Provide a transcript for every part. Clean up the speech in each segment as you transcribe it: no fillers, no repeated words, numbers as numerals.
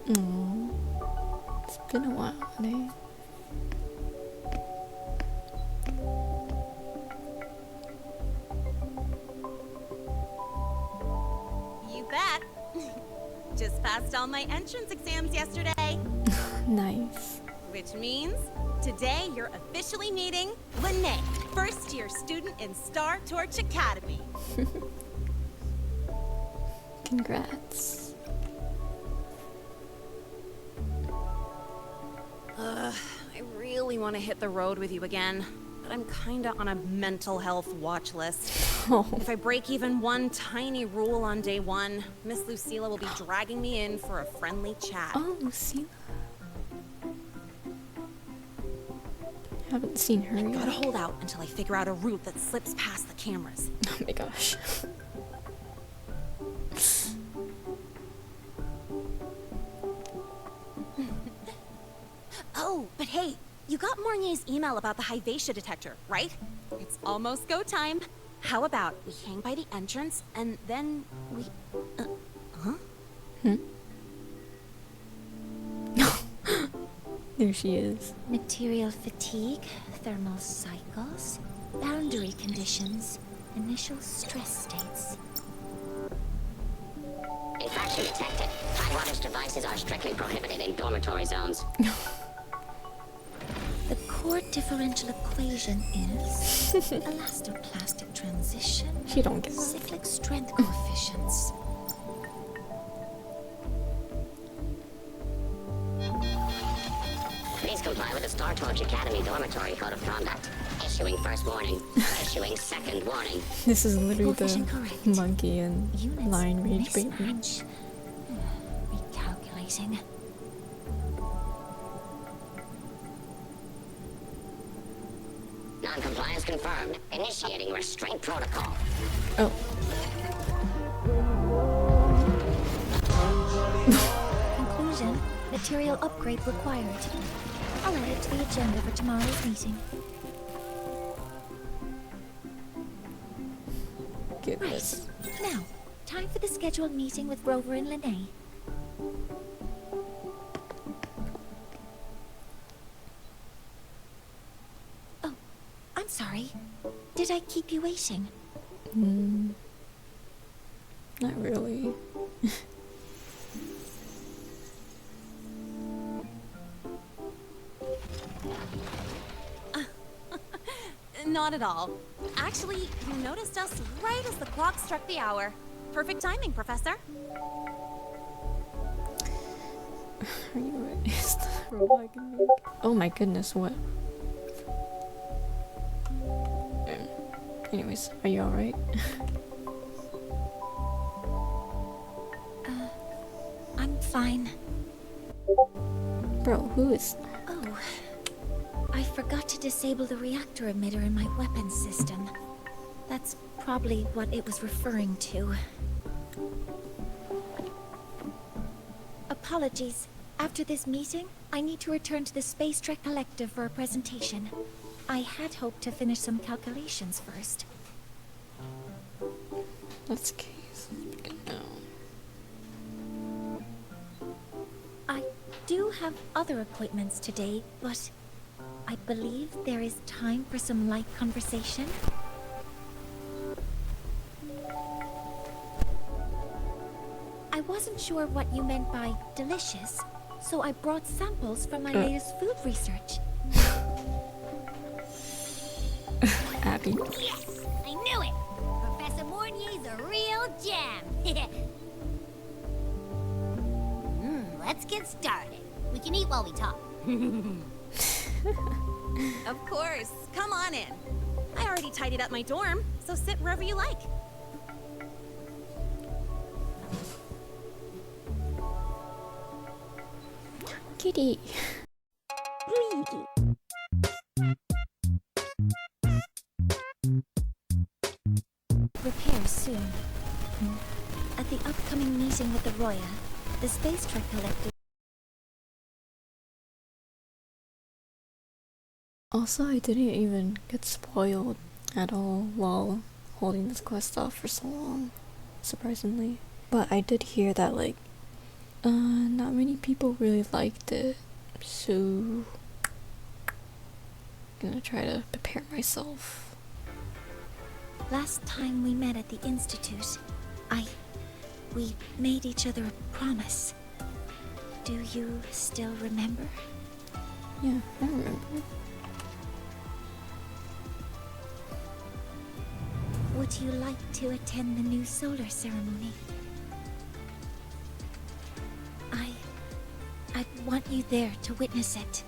Mm, it's been a while, eh? You bet. Just passed all my entrance exams yesterday. Nice. Which means today you're officially meeting Lene, first-year student in Star Torch Academy. Congrats. I really want to hit the road with you again, but I'm kinda on a mental health watch list. Oh, If I break even one tiny rule on day one, Miss Lucila will be dragging me in for a friendly chat. oh, Lucila. Haven't seen her Gotta yet. hold out until I figure out a route that slips past the cameras. Oh my gosh. Oh, but hey, you got Mornier's email about the Hyvatia detector, right? It's almost go time. How about we hang by the entrance and then we... There she is. Material fatigue, thermal cycles, boundary conditions, initial stress states. Infraction detected. High wattage devices are strictly prohibited in dormitory zones. The core differential equation is elastoplastic transition, She don't get that. cyclic strength coefficients. Please comply with the Star Torch Academy Dormitory Code of Conduct. Issuing first warning. Issuing second warning. This is literally Coefficient the correct. monkey and Units line rage baiting. mismatch. Recalculating. Non-compliance confirmed. Initiating restraint protocol. Oh, Conclusion, material upgrade required. I'll add it to the agenda for tomorrow's meeting. goodness. Now, time for the scheduled meeting with Rover and Lene. Oh, I'm sorry. Did I keep you waiting? Not really. Not at all. Actually, you noticed us right as the clock struck the hour. Perfect timing, Professor. Are you ready? Is that a robot I can make? Oh my goodness, what? Anyways, are you alright? I'm fine. Bro, who is... Oh, I forgot to disable the reactor emitter in my weapons system. That's probably what it was referring to. Apologies. After this meeting, I need to return to the Space Trek Collective for a presentation. I had hoped to finish some calculations first. That's the case. No. I do have other appointments today, but I believe there is time for some light conversation. I wasn't sure what you meant by delicious, so I brought samples from my latest food research. Abby. Yes! I knew it! Professor Mornier's a real gem! Let's get started. We can eat while we talk. Of course. Come on in. I already tidied up my dorm, so sit wherever you like. Kitty. Repair soon. At the upcoming meeting with the Roya, the Space Trek Collective. Also, I didn't even get spoiled at all while holding this quest off for so long, surprisingly. But I did hear that, like, Not many people really liked it, so gonna try to prepare myself. Last time we met at the Institute, we made each other a promise. Do you still remember? Yeah, I remember. Would you like to attend the new solar ceremony? I'd want you there to witness it.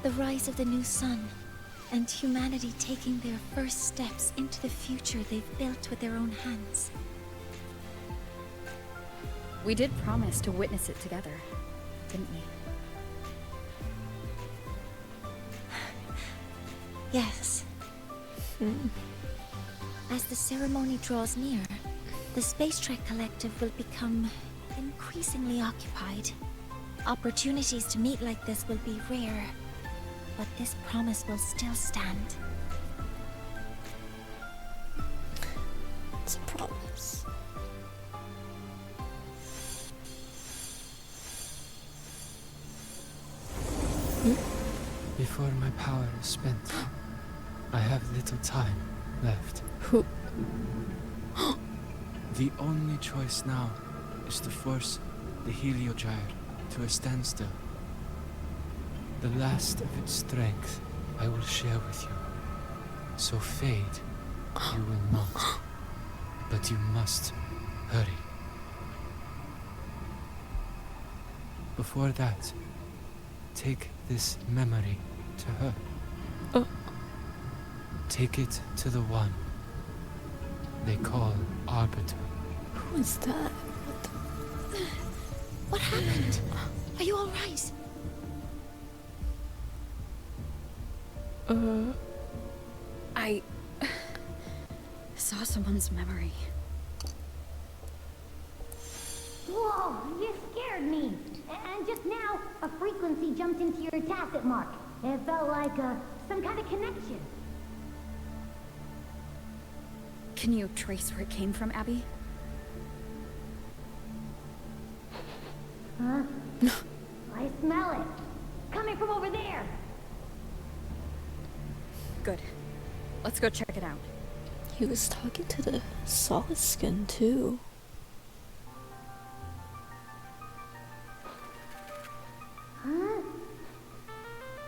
The rise of the new sun, and humanity taking their first steps into the future they've built with their own hands. We did promise to witness it together, didn't we? Yes. As the ceremony draws near, the Space Trek Collective will become increasingly occupied. Opportunities to meet like this will be rare, but this promise will still stand. It's a promise. Before my power is spent, I have little time left. Who? The only choice now is to force the Heliogyre to a standstill. The last of its strength I will share with you. So fade, you will not. But you must hurry. Before that, take this memory to her. Take it to the one they call Arbiter. Who is that? What happened? Are you alright? I saw someone's memory. Whoa, you scared me. And just now, a frequency jumped into your tacit mark. It felt like some kind of connection. Can you trace where it came from, Abby? Huh? I smell it. Coming from over there. Good. Let's go check it out. He was talking to the solid skin too. Huh?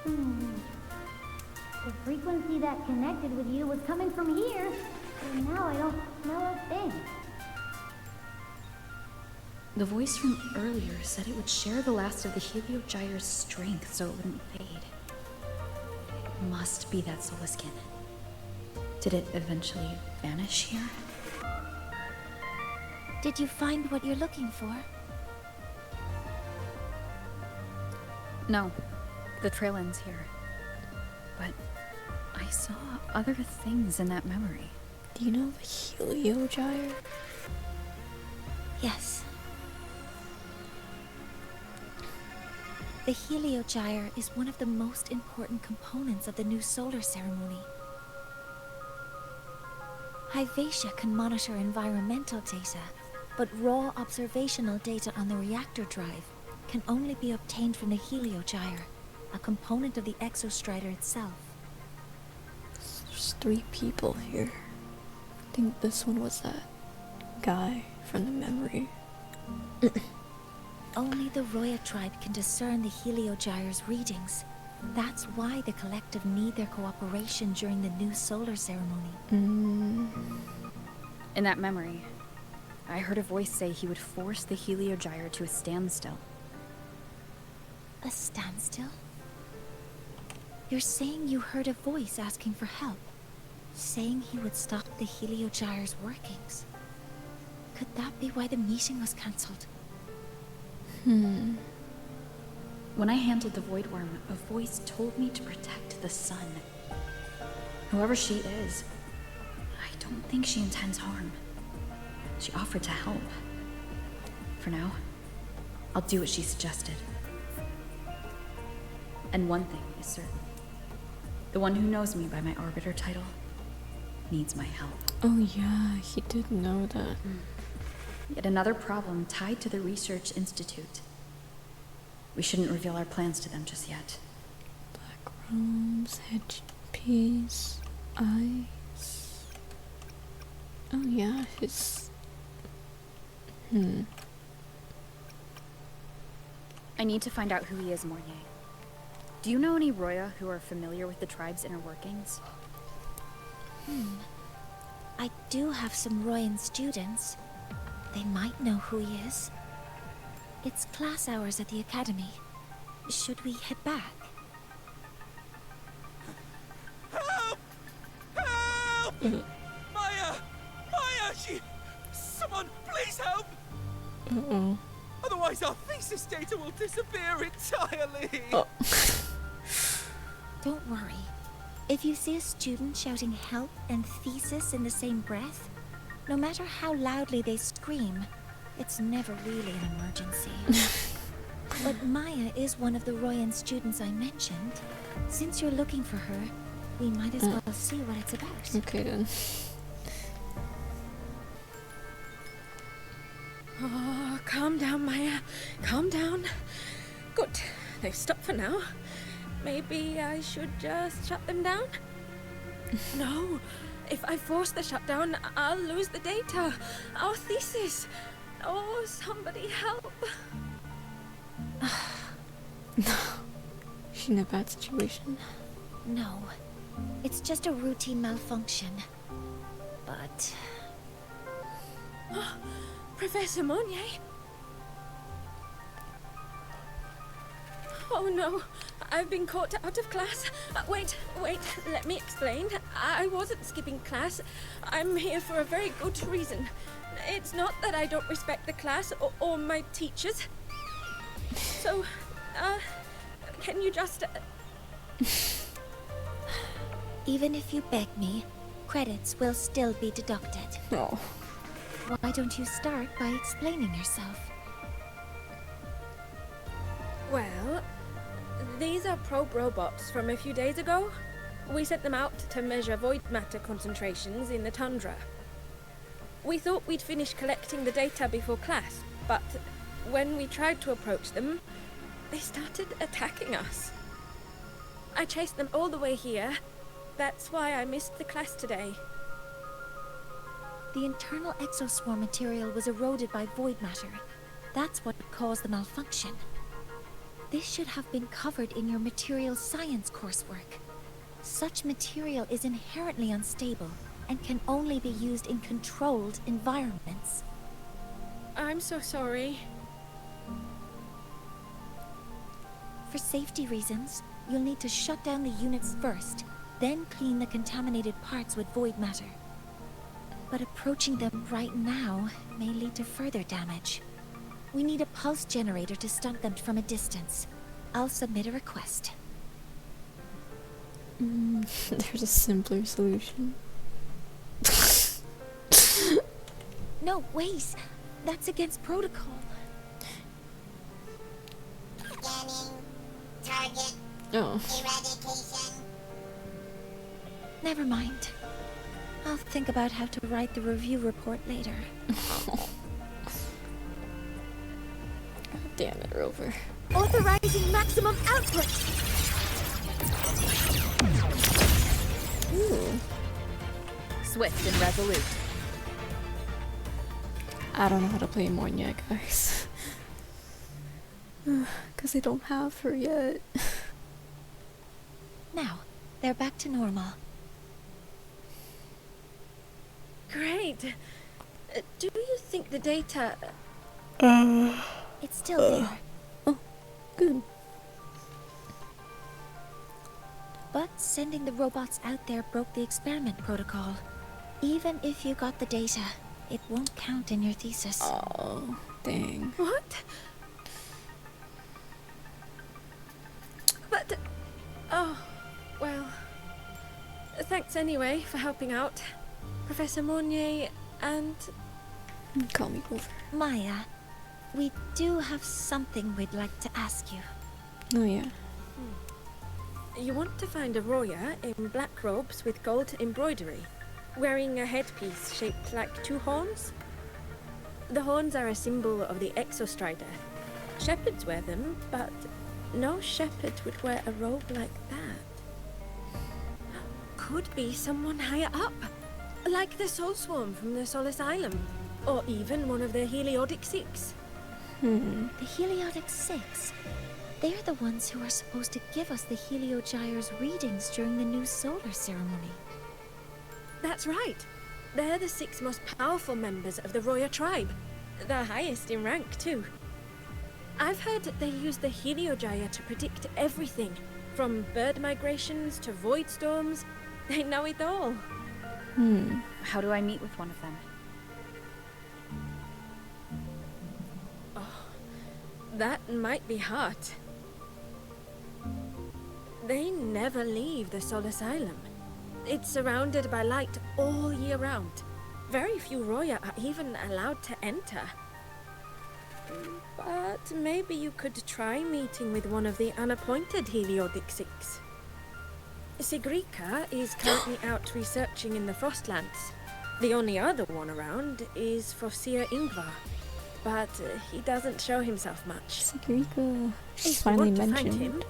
The frequency that connected with you was coming from here, and now I don't smell a thing. The voice from earlier said it would share the last of the Heliogyre's strength so it wouldn't fade. It must be that solar skin. Did it eventually vanish here? Did you find what you're looking for? No. The trail ends here. But I saw other things in that memory. Do you know the Heliogyre? Yes. The Heliogyre is one of the most important components of the new solar ceremony. Hyvatia can monitor environmental data, but raw observational data on the reactor drive can only be obtained from the Heliogyre, a component of the exostrider itself. There's 3 people here. I think this one was that guy from the memory. Only the Roya tribe can discern the Heliogyre's readings. That's why the collective need their cooperation during the new solar ceremony. In that memory, I heard a voice say he would force the Heliogyre to a standstill. A standstill? You're saying you heard a voice asking for help? Saying he would stop the Heliogyre's workings? Could that be why the meeting was cancelled? When I handled the Void Worm, a voice told me to protect the sun. Whoever she is, I don't think she intends harm. She offered to help. For now, I'll do what she suggested. And one thing is certain. The one who knows me by my Arbiter title needs my help. Oh yeah, he did know that. Yet another problem tied to the research institute. We shouldn't reveal our plans to them just yet. Black rooms, hedge peas, ice. Oh yeah, his... I need to find out who he is, Mornier. Do you know any Roya who are familiar with the tribe's inner workings? I do have some Royan students. They might know who he is. It's class hours at the academy. Should we head back? Help! Help! Maya! Maya! Someone, please help! Uh-oh. Otherwise our thesis data will disappear entirely! Oh. Don't worry. If you see a student shouting help and thesis in the same breath, no matter how loudly they scream, it's never really an emergency. But Maya is one of the Royan students I mentioned. Since you're looking for her, we might as well see what it's about. Okay then. Oh, calm down, Maya. Calm down. Good. They've stopped for now. Maybe I should just shut them down? No. If I force the shutdown, I'll lose the data. Our thesis. Oh, somebody help. She's in a bad situation. No. It's just a routine malfunction. But... Professor Monnier? Oh no, I've been caught out of class. Wait, let me explain. I wasn't skipping class. I'm here for a very good reason. It's not that I don't respect the class or my teachers. So, can you just... Even if you beg me, credits will still be deducted. Oh. Why don't you start by explaining yourself? Well, these are probe robots from a few days ago. We sent them out to measure void matter concentrations in the tundra. We thought we'd finish collecting the data before class, but when we tried to approach them, they started attacking us. I chased them all the way here. That's why I missed the class today. The internal exoswarm material was eroded by void matter. That's what caused the malfunction. This should have been covered in your material science coursework. Such material is inherently unstable and can only be used in controlled environments. I'm so sorry. For safety reasons, you'll need to shut down the units first, then clean the contaminated parts with void matter. But approaching them right now may lead to further damage. We need a pulse generator to stun them from a distance. I'll submit a request. There's a simpler solution. No, wait! That's against protocol. Scanning. Target. Oh. Eradication. Never mind. I'll think about how to write the review report later. God damn it, Rover. Authorizing maximum output! Ooh. Swift and resolute. I don't know how to play more yet, guys. Because I don't have her yet. Now, they're back to normal. Great. Do you think the data... It's still there. Oh, good. But sending the robots out there broke the experiment protocol. Even if you got the data, it won't count in your thesis. Oh, dang. What? But... Oh, well... Thanks anyway for helping out. Professor Monnier and... Call me Rover. Maya, we do have something we'd like to ask you. Oh, yeah. You want to find a Roya in black robes with gold embroidery, wearing a headpiece shaped like two horns? The horns are a symbol of the Exostrider. Shepherds wear them, but no shepherd would wear a robe like that. Could be someone higher up, like the Soul Swarm from the Soul Asylum, or even one of the Heliodic Six. The Heliodic Six? They're the ones who are supposed to give us the Heliogyre's readings during the new solar ceremony. That's right. They're the 6 most powerful members of the Roya tribe. The highest in rank, too. I've heard that they use the Heliogyre to predict everything, from bird migrations to void storms. They know it all. How do I meet with one of them? That might be hard. They never leave the Soul Asylum. It's surrounded by light all year round. Very few Roya are even allowed to enter. But maybe you could try meeting with one of the unappointed Heliodic Six. Sigrika is currently out researching in the Frostlands. The only other one around is Fosir Ingvar, but he doesn't show himself much. Sigrika If finally you want to find mentioned. him,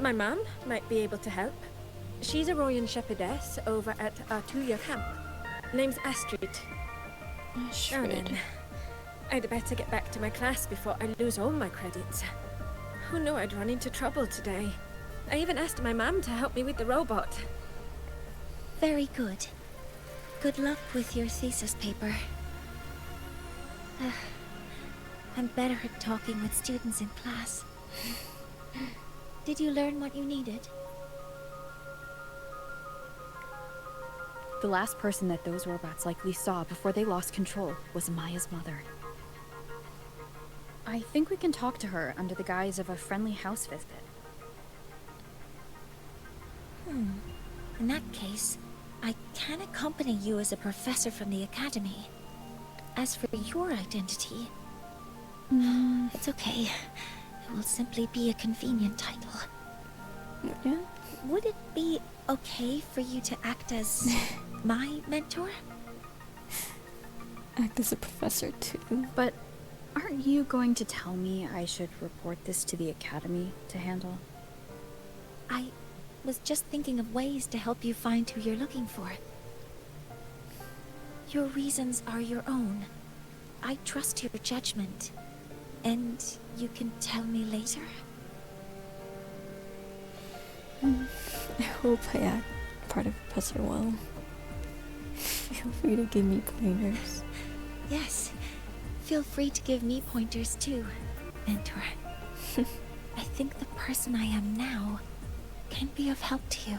my mum might be able to help. She's a Royan shepherdess over at Artuya camp. Name's Astrid. Now then, I'd better get back to my class before I lose all my credits. Who knew I'd run into trouble today? I even asked my mum to help me with the robot. Very good. Good luck with your thesis paper. I'm better at talking with students in class. Did you learn what you needed? The last person that those robots likely saw before they lost control was Maya's mother. I think we can talk to her under the guise of a friendly house visit. In that case, I can accompany you as a professor from the academy. As for your identity, it's okay. It will simply be a convenient title. Yeah. Would it be okay for you to act as my mentor? Act as a professor too. But aren't you going to tell me I should report this to the academy to handle? I was just thinking of ways to help you find who you're looking for. Your reasons are your own. I trust your judgment. And you can tell me later? I hope I act part of Professor well. Feel free to give me pointers. Yes. Feel free to give me pointers too, mentor. I think the person I am now can be of help to you.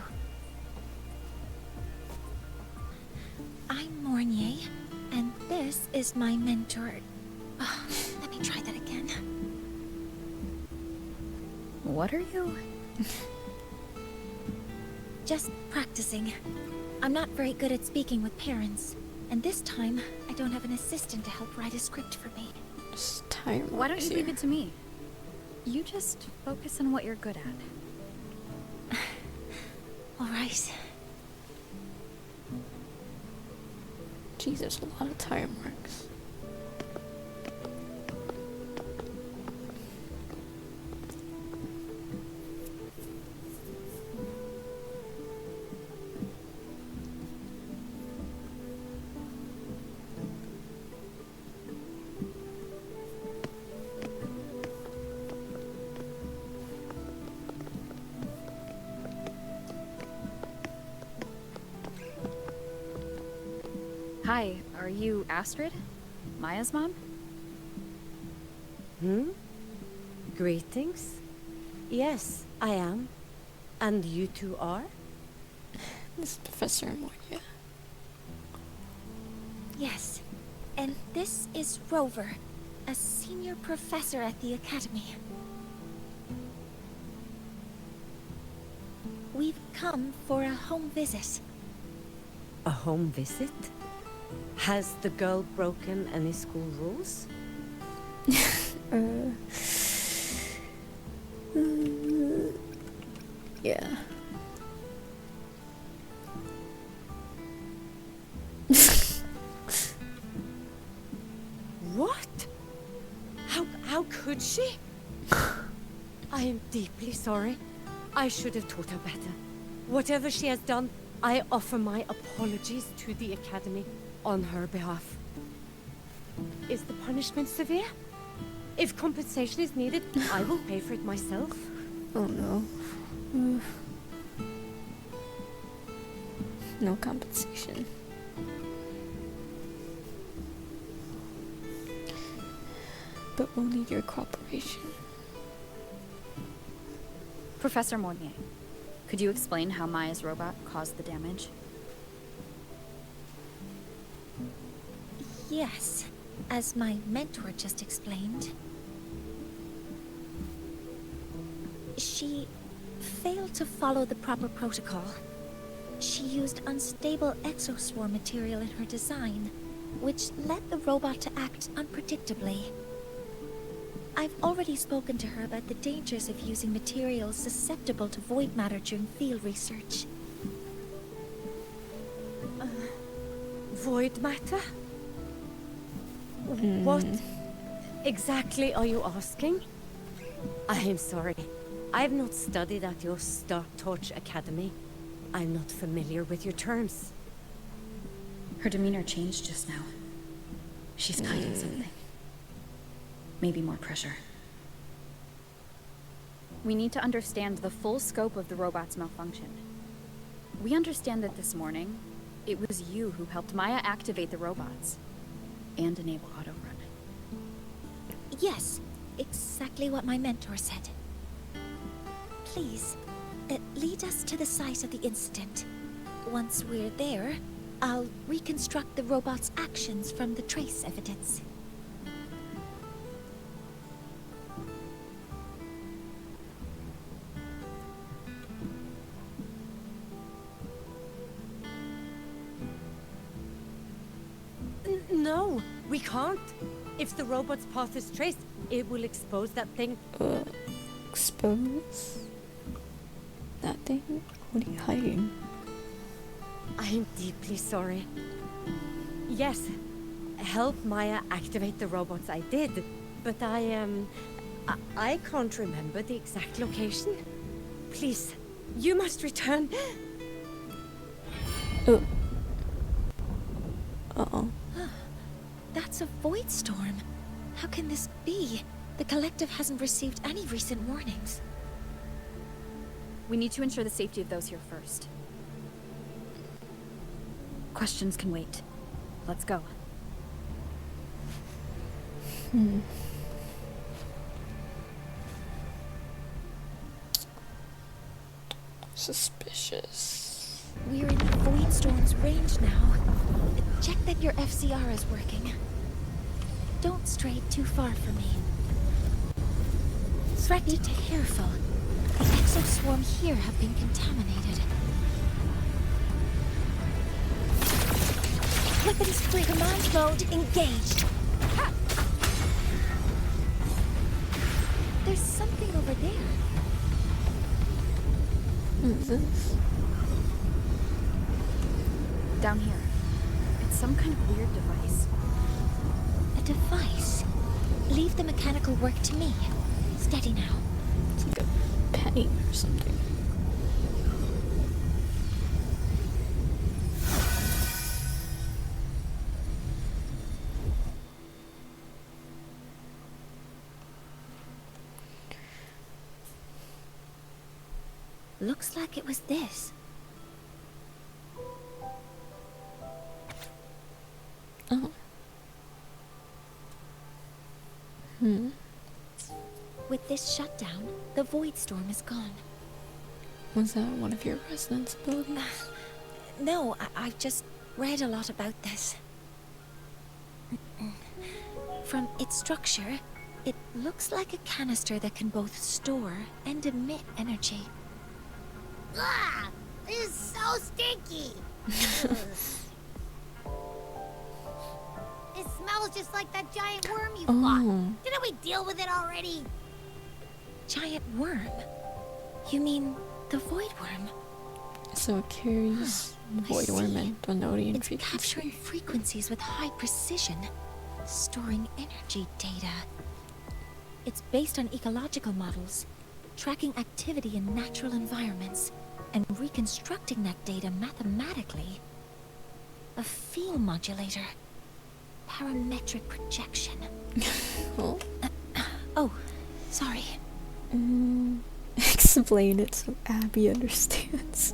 I'm Mornier, and this is my mentor. Let me try that again. What are you? Just practicing. I'm not very good at speaking with parents, and this time I don't have an assistant to help write a script for me. Just time. Why don't you leave it to me? You just focus on what you're good at. All right. Jesus, a lot of tire marks. Hi, are you Astrid? Maya's mom? Greetings. Yes, I am. And you two are? This is Professor Moria. Yes. And this is Rover, a senior professor at the academy. We've come for a home visit. A home visit? Has the girl broken any school rules? Yeah. What? she? I am deeply sorry. I should have taught her better. Whatever she has done, I offer my apologies to the Academy on her behalf. Is the punishment severe? If compensation is needed, I will pay for it myself. Oh no. No compensation. But we'll need your cooperation. Professor Mornier, could you explain how Maya's robot caused the damage? Yes, as my mentor just explained. She failed to follow the proper protocol. She used unstable exoswarm material in her design, which led the robot to act unpredictably. I've already spoken to her about the dangers of using materials susceptible to void matter during field research. Void matter? What exactly are you asking? I am sorry. I have not studied at your Star Torch Academy. I'm not familiar with your terms. Her demeanor changed just now. She's hiding something. Maybe more pressure. We need to understand the full scope of the robot's malfunction. We understand that this morning, it was you who helped Maya activate the robots and enable auto-run. Yes, exactly what my mentor said. Please, lead us to the site of the incident. Once we're there, I'll reconstruct the robot's actions from the trace evidence. No, we can't. If the robot's path is traced, it will expose that thing. Expose? That thing? What are you hiding? I am deeply sorry. Yes, help Maya activate the robots I did, but I can't remember the exact location. Please, you must return. Uh-oh. That's a void storm. How can this be? The collective hasn't received any recent warnings. We need to ensure the safety of those here first. Questions can wait. Let's go. Suspicious. We're in the void storm's range now. Check that your FCR is working. Don't stray too far from me. Be careful. The exoswarm here have been contaminated. Weapons free. Command mode engaged. Ha! There's something over there. What is this? Down here. It's some kind of weird device. A device? Leave the mechanical work to me. Steady now. It's like a penny or something. Looks like it was this. Oh. With this shutdown, the void storm is gone. Was that one of your resonance abilities? No, I've just read a lot about this. From its structure, it looks like a canister that can both store and emit energy. Ah! This is so stinky! It smells just like that giant worm you fought. Didn't we deal with it already? Giant worm? You mean the void worm? So it carries void worm and Donodian It's frequency. capturing frequencies with high precision, storing energy data. It's based on ecological models, tracking activity in natural environments, and reconstructing that data mathematically. A field modulator. Parametric projection. Oh. Oh, sorry. Explain it so Abby understands.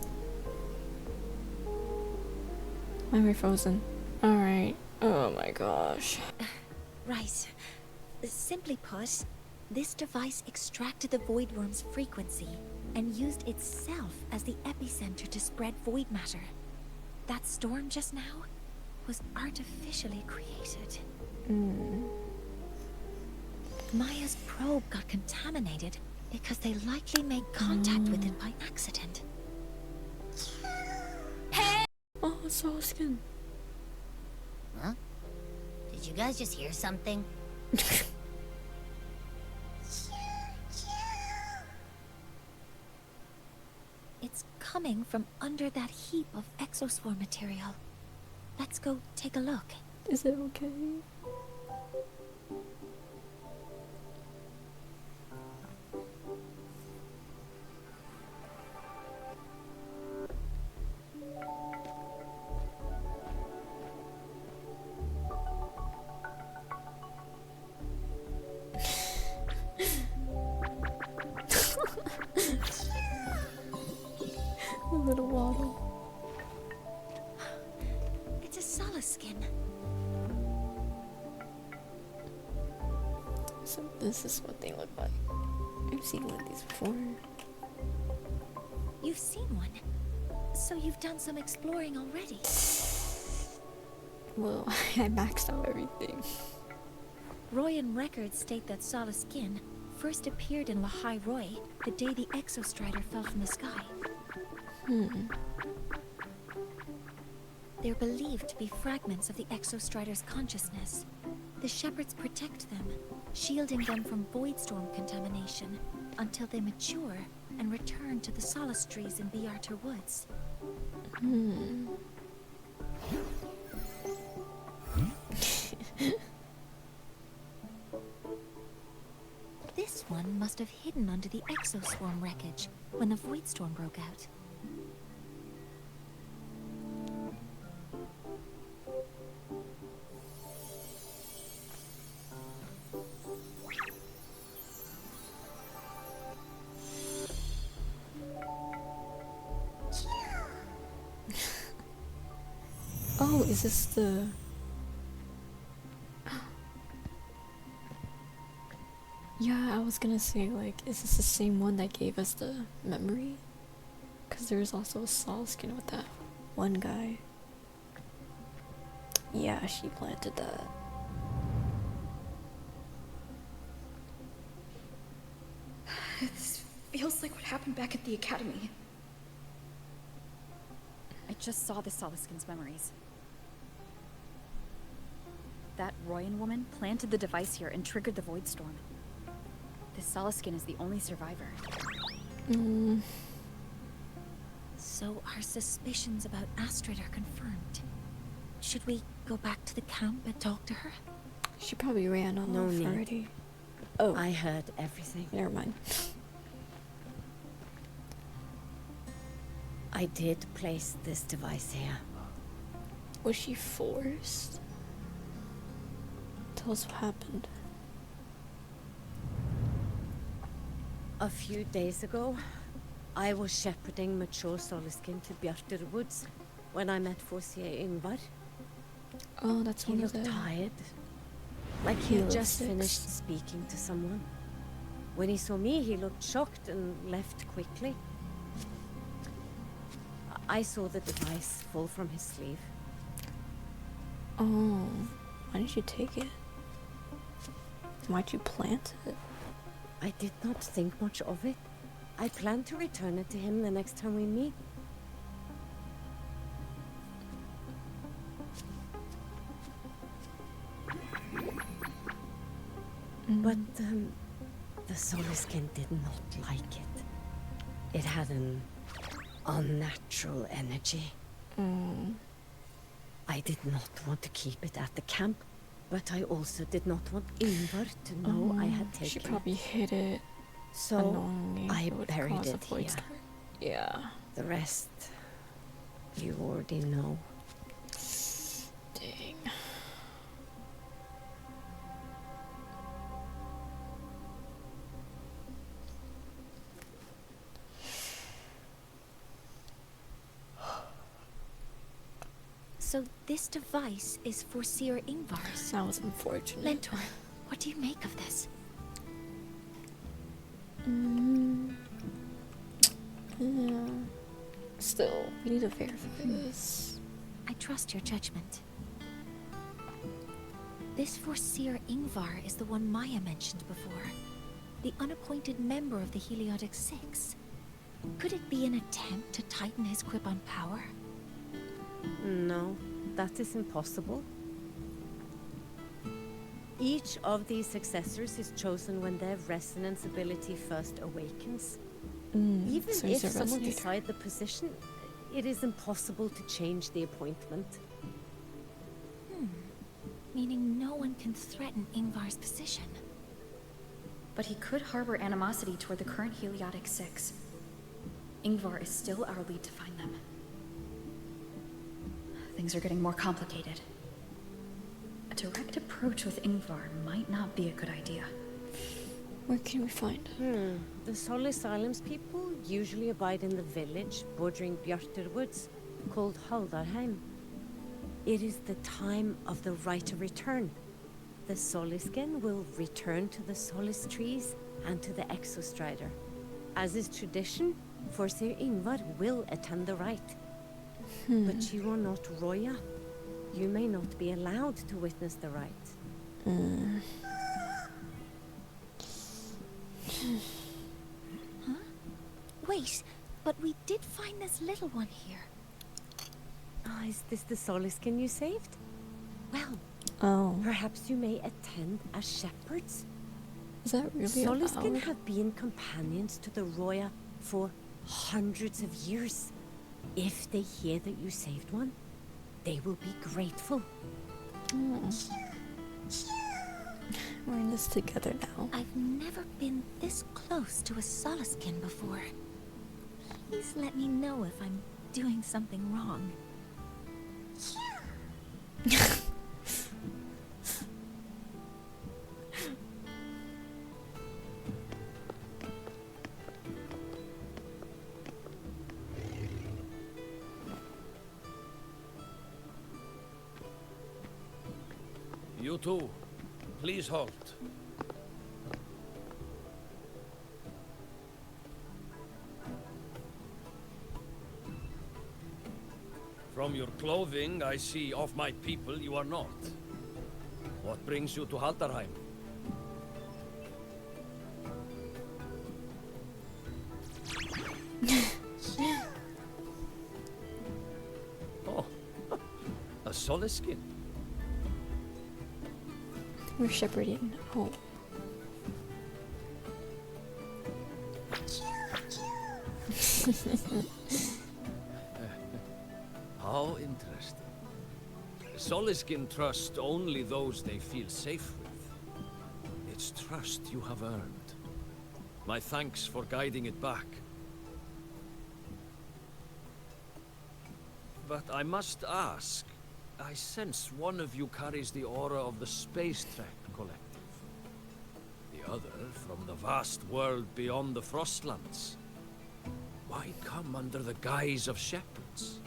Why am I frozen? Alright. Oh my gosh. Right. Simply put, this device extracted the void worm's frequency and used itself as the epicenter to spread void matter. That storm just now was artificially created. Maya's probe got contaminated because they likely made contact with it by accident. Oh, it's all skin. Huh? Did you guys just hear something? It's coming from under that heap of exoswarm material. Let's go take a look. Is it okay? A little waddle. It's a solace skin. So this is what they look like. I've seen one of these before. You've seen one. So you've done some exploring already. Well, I maxed out everything. Royan records state that Solace Skin first appeared in Lahai Roy the day the Exostrider fell from the sky. They're believed to be fragments of the Exostrider's consciousness. The shepherds protect them, shielding them from void storm contamination until they mature and return to the solace trees in Biarter Woods. This one must have hidden under the exoswarm wreckage when the void storm broke out. Oh, is this the... Yeah, I was gonna say, like, is this the same one that gave us the memory? Because there was also a Saul skin with that one guy. Yeah, she planted that. This feels like what happened back at the academy. I just saw the Solaskin's memories. That Royan woman planted the device here and triggered the void storm. This Solaskin is the only survivor. So our suspicions about Astrid are confirmed. Should we go back to the camp and talk to her? She probably ran off No need. already. Oh, I heard everything. never mind. I did place this device here. Was she forced? Tell us what happened. A few days ago, I was shepherding mature Solaskin to Bjarter Woods when I met Forcier Ingvar. Oh, that's He one of looked the... tired, like he had just finished speaking to someone. When he saw me, he looked shocked and left quickly. I saw the device fall from his sleeve. Oh, why did you take it? Why'd you plant it? I did not think much of it. I plan to return it to him the next time we meet. But the Solaskin did not like it. It had an unnatural energy. I did not want to keep it at the camp, But I also did not want Ingvar to know I had taken She it. probably hid it. So unknowingly. I It would buried cause a it void here. start. Yeah. The rest, you already know. Dang. So this device is for Seer Ingvar's. That was unfortunate. Mentor, what do you make of this? Yeah. Still, we need to verify this. I trust your judgment. This Seer Ingvar is the one Maya mentioned before. The unappointed member of the Heliotic Six. Could it be an attempt to tighten his grip on power? No, that is impossible. Each of these successors is chosen when their resonance ability first awakens. Even so if he's a someone resonator. decides the position, it is impossible to change the appointment. Meaning no one can threaten Ingvar's position. But he could harbor animosity toward the current Heliotic Six. Ingvar is still our lead to find them. Things are getting more complicated. A direct approach with Ingvar might not be a good idea. Where can we find him? The Solis Islands people usually abide in the village bordering Bjartur Woods, called Haldarheim. It is the time of the right of return. The Solisken will return to the Solis trees and to the Exostrider. As is tradition, Forseer Ingvar will attend the rite. But you are not Roya. You may not be allowed to witness the rite. Huh? Wait, but we did find this little one here. Ah, is this the Solisken you saved? Well, perhaps you may attend as shepherds. Is that really Solisken allowed? have been companions to the Roya for hundreds of years. If they hear that you saved one, they will be grateful. We're in this together now. I've never been this close to a Soliskin before. Please let me know if I'm doing something wrong. You two, please halt. From your clothing, I see of my people you are not. What brings you to Haldarheim? Oh, a Soliskin. We're shepherding. Oh. How interesting. Soliskin trust only those they feel safe with. It's trust you have earned. My thanks for guiding it back. But I must ask, I sense one of you carries the aura of the Space Trek Collective. The other from the vast world beyond the Frostlands. Why come under the guise of shepherds?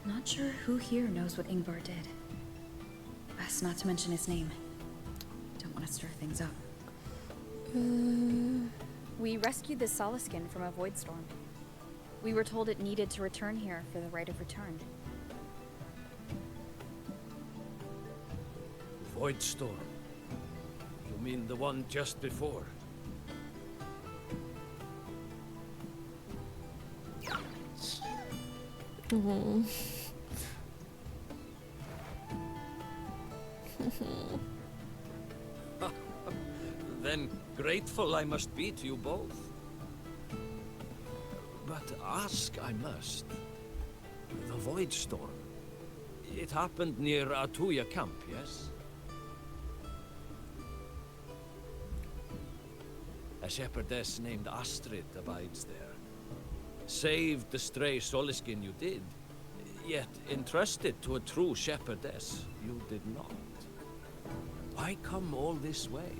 Not sure who here knows what Ingvar did. Best not to mention his name. Don't want to stir things up. We rescued the Soliskin from a void storm. We were told it needed to return here for the rite of return. Void storm. You mean the one just before? Then grateful I must be to you both. But ask I must. The Void Storm. It happened near Atuya camp, yes? A shepherdess named Astrid abides there. Saved the stray Soliskin you did, yet entrusted to a true shepherdess you did not. Why come all this way?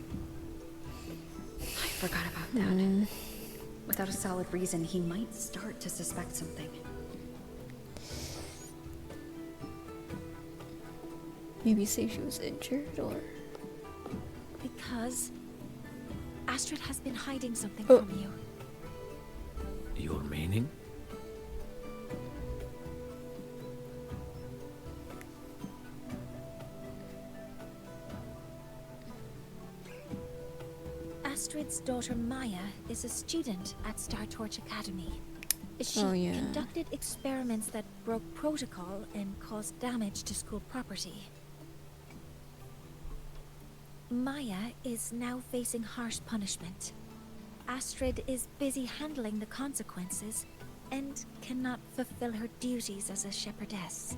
I forgot about that. Without a solid reason, he might start to suspect something. Maybe say she was injured, or... Because Astrid has been hiding something from you. Your meaning? Astrid's daughter Maya is a student at Star Torch Academy. She conducted experiments that broke protocol and caused damage to school property. Maya is now facing harsh punishment. Astrid is busy handling the consequences and cannot fulfill her duties as a shepherdess.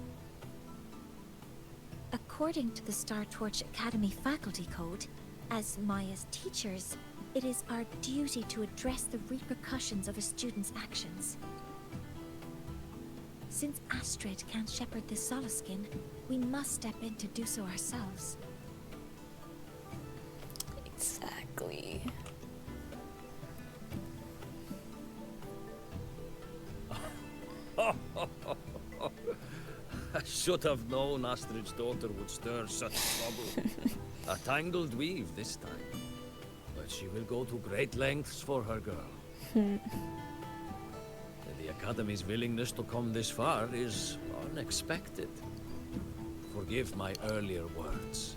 According to the Star Torch Academy faculty code, as Maya's teachers, it is our duty to address the repercussions of a student's actions. Since Astrid can't shepherd this Soliskin, we must step in to do so ourselves. Exactly. I should have known Astrid's daughter would stir such trouble. A tangled weave this time. But she will go to great lengths for her girl. And the Academy's willingness to come this far is unexpected. Forgive my earlier words.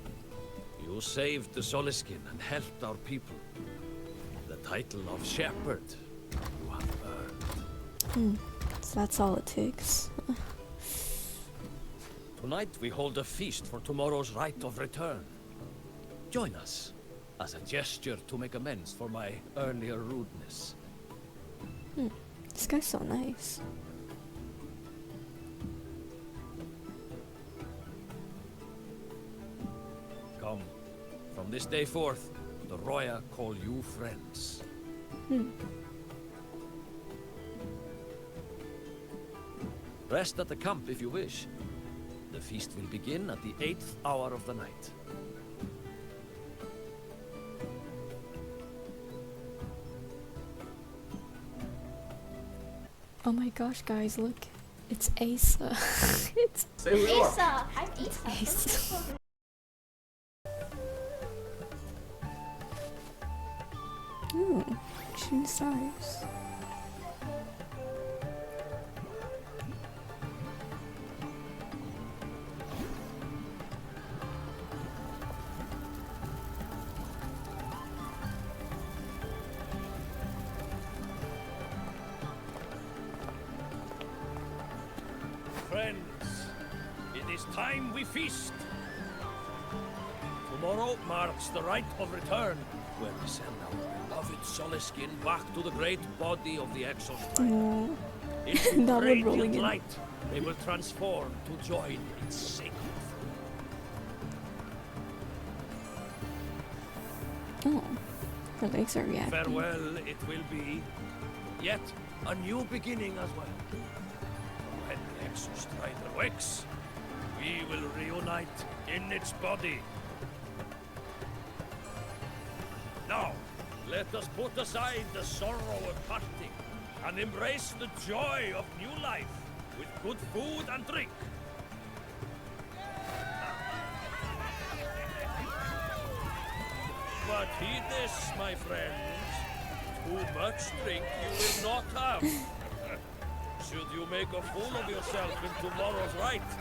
You saved the Soliskin and helped our people. The title of shepherd you have earned. So that's all it takes. Tonight we hold a feast for tomorrow's rite of return. Join us, as a gesture to make amends for my earlier rudeness. This guy's so nice. Come, from this day forth, the Roya call you friends. Rest at the camp if you wish. The feast will begin at the 8th hour of the night. Oh my gosh, guys, look. It's Asa. It's Asa! I'm Asa. Asa. Ooh, shooting stars. Friends, it is time we feast. Tomorrow marks the rite of return, where we send our beloved Soliskin back to the great body of the Exos tribe. In That one rolling radiant in. light, they will transform to join its sacred fold. Oh, her legs are reacting. Farewell it will be, yet a new beginning as well. When the Exos tribe awakes, we will reunite in its body. Now, let us put aside the sorrow of parting and embrace the joy of new life with good food and drink. But heed this, my friends. Too much drink you will not have. Should you make a fool of yourself in tomorrow's rite,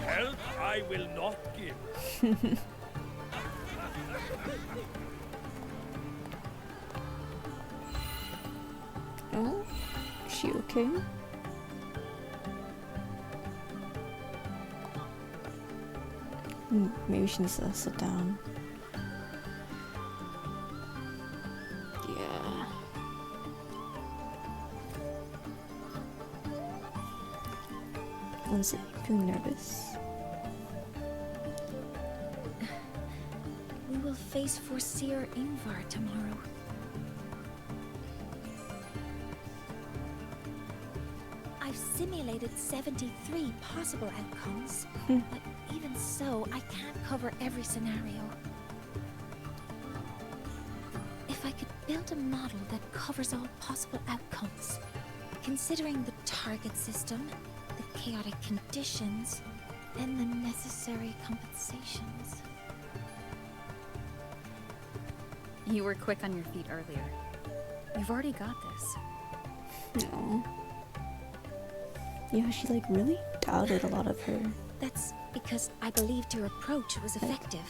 help I will not give. Oh, is she okay? Maybe she needs to sit down. Yeah. Lindsay, feeling nervous? will face Foreseer Ingvar tomorrow. I've simulated 73 possible outcomes, but even so, I can't cover every scenario. If I could build a model that covers all possible outcomes, considering the target system, the chaotic conditions, and the necessary compensations. You were quick on your feet earlier. You've already got this. No. Yeah, she like really doubted a lot of her That's because I believed your approach was effective.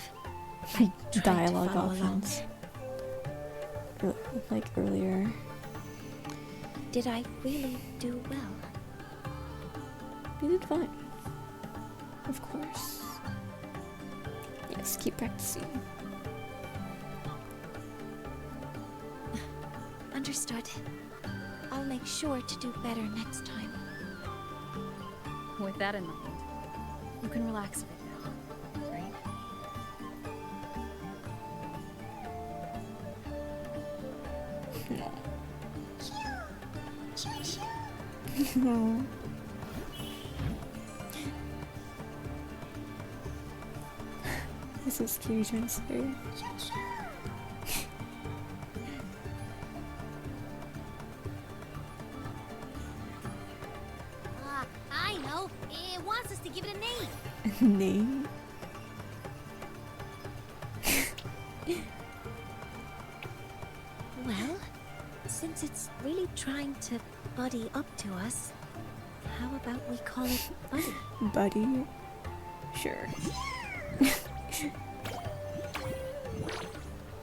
dialogue options. Like earlier. Did I really do well? You did fine. Of course. Yes, keep practicing. Understood. I'll make sure to do better next time. With that in mind, you can relax a bit now, right? No. This is cute, trying to say. I know. It wants us to give it a name. Name? Well, since it's really trying to buddy up to us, how about we call it Buddy? Buddy? Sure.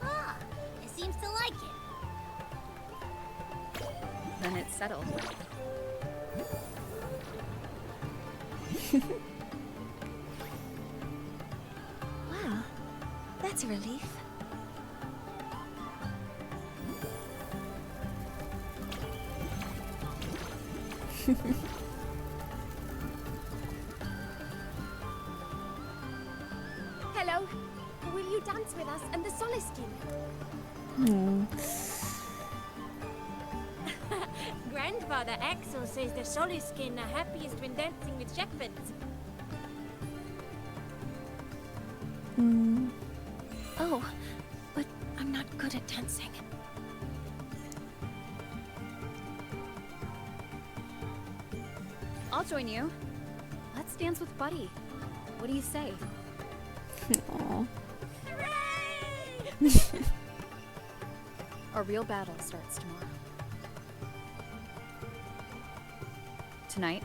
Ah, it seems to like it. Then it's settled. Wow, that's a relief. Hello. Will you dance with us and the Soliskin? Hmm. Grandfather Axel says the Soliskin are happiest when dancing with shepherds. Hmm. Oh, but I'm not good at dancing. I'll join you. Let's dance with Buddy. What do you say? Aww. Our real battle starts tomorrow. Tonight,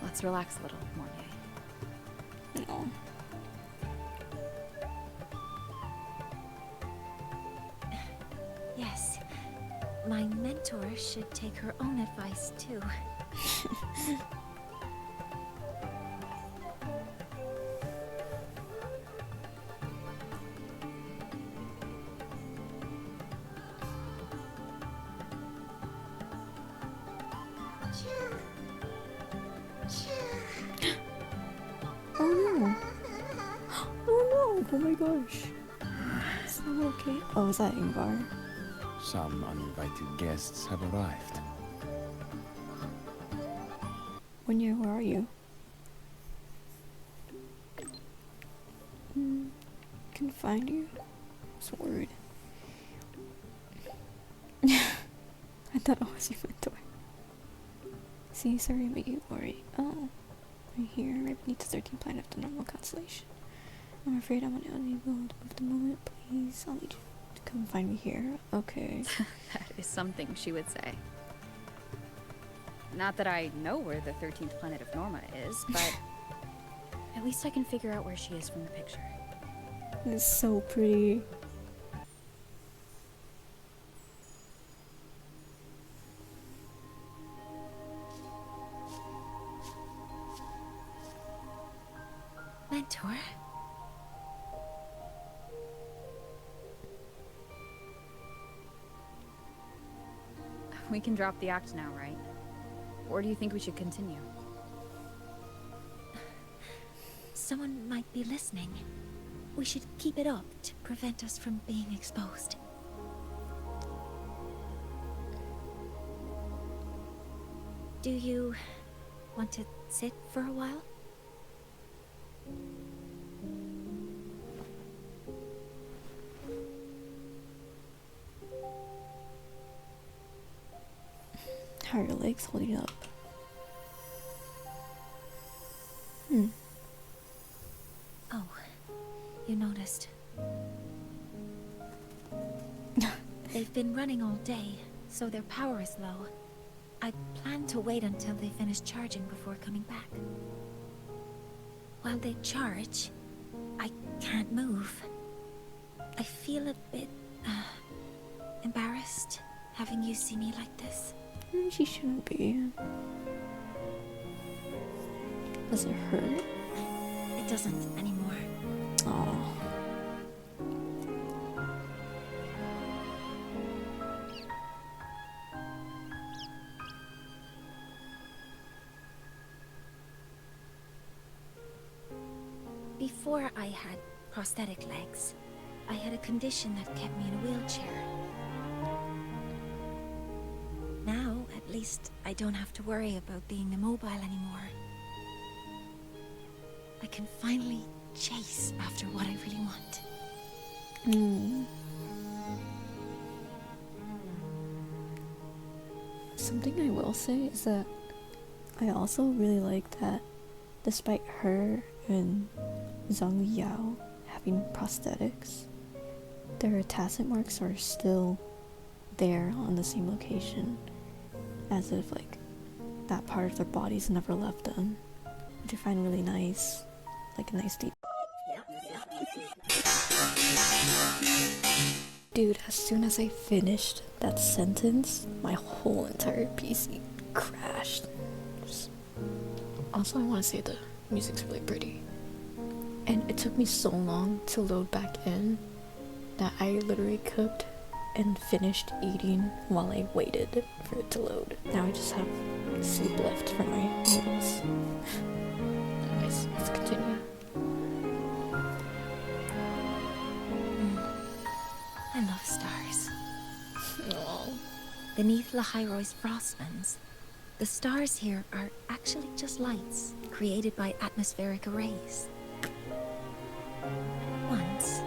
let's relax a little, Mornay. No. Yes, my mentor should take her own advice too. Oh no. Oh no. Oh my gosh. Is that okay? Oh, is that Ingvar? Some uninvited guests have arrived. Where are you? Can find you? It's worried. I thought I was your mentor. See, sorry I made you worry. Oh, right here, right beneath the 13th planet of the normal constellation. I'm afraid I'm unable to move the moment. Please, I'll need you to come find me here. Okay. That is something she would say. Not that I know where the 13th planet of Norma is, but at least I can figure out where she is from the picture. It's so pretty. Mentor? We can drop the act now, right? Or do you think we should continue? Someone might be listening. We should keep it up to prevent us from being exposed. Do you want to sit for a while? How are your legs holding up? Oh, you noticed. They've been running all day, so their power is low. I plan to wait until they finish charging before coming back. While they charge, I can't move. I feel a bit, embarrassed having you see me like this. She shouldn't be. Does it hurt? It doesn't anymore. Oh. Before I had prosthetic legs, I had a condition that kept me in a wheelchair. Now, at least, I don't have to worry about being immobile anymore. I can finally chase after what I really want. Something I will say is that I also really like that despite her and Zhang Yao having prosthetics, their tacit marks are still there on the same location, as if like that part of their bodies never left them, which I find really nice, like a nice detail. Dude, as soon as I finished that sentence, my whole entire PC crashed. Also, I want to say the music's really pretty. And it took me so long to load back in that I literally cooked and finished eating while I waited for it to load. Now I just have soup left for my noodles. Anyways, let's continue. I love stars. Aww. Beneath Lahai's frostlands, the stars here are actually just lights created by atmospheric arrays. Once,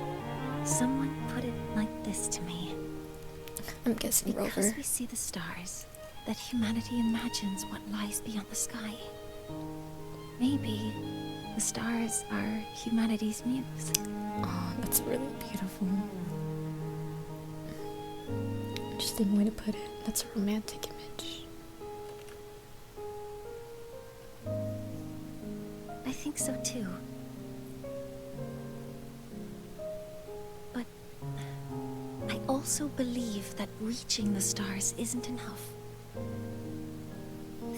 someone put it like this to me. I'm guessing because Rover. we see the stars, that humanity imagines what lies beyond the sky. Maybe the stars are humanity's muse. Oh, that's really beautiful. Interesting way to put it. That's a romantic image. I think so too. But I also believe that reaching the stars isn't enough.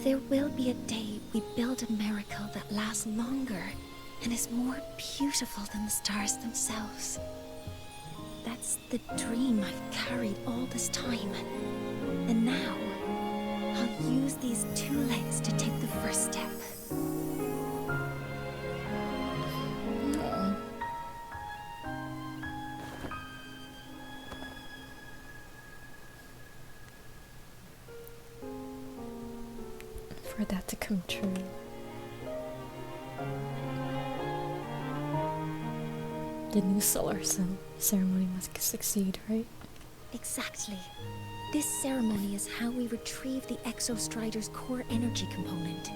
There will be a day we build a miracle that lasts longer and is more beautiful than the stars themselves. That's the dream I've carried all this time. And now, I'll use these two legs to take the first step. For that to come true. The new solar ceremony must succeed, right? Exactly. This ceremony is how we retrieve the Exostrider's core energy component.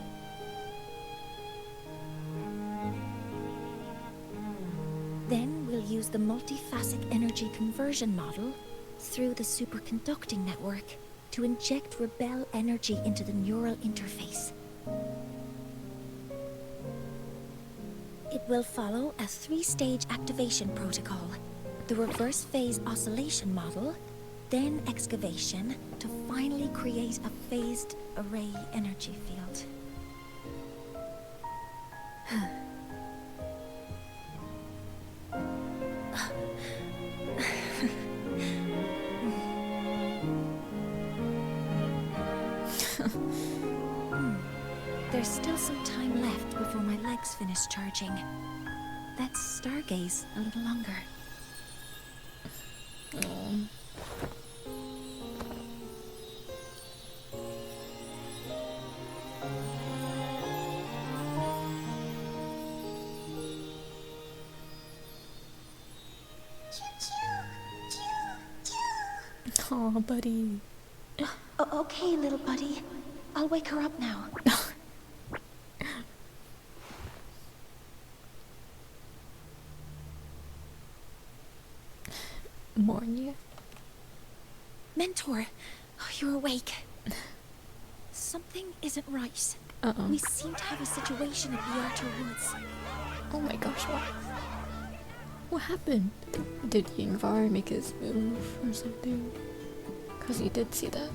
Then we'll use the multiphasic energy conversion model through the superconducting network to inject rebel energy into the neural interface. It will follow a 3-stage activation protocol. The reverse phase oscillation model, then excavation, to finally create a phased array energy field. There's still some time left before my legs finish charging. Let's stargaze a little longer. Oh. Oh, buddy. Okay, little buddy. I'll wake her up now. Morning. Mentor, you're awake. Something isn't right. We seem to have a situation at the Archer Woods. Oh my gosh, what happened? Did Yingvar make his move or something? Because you did see that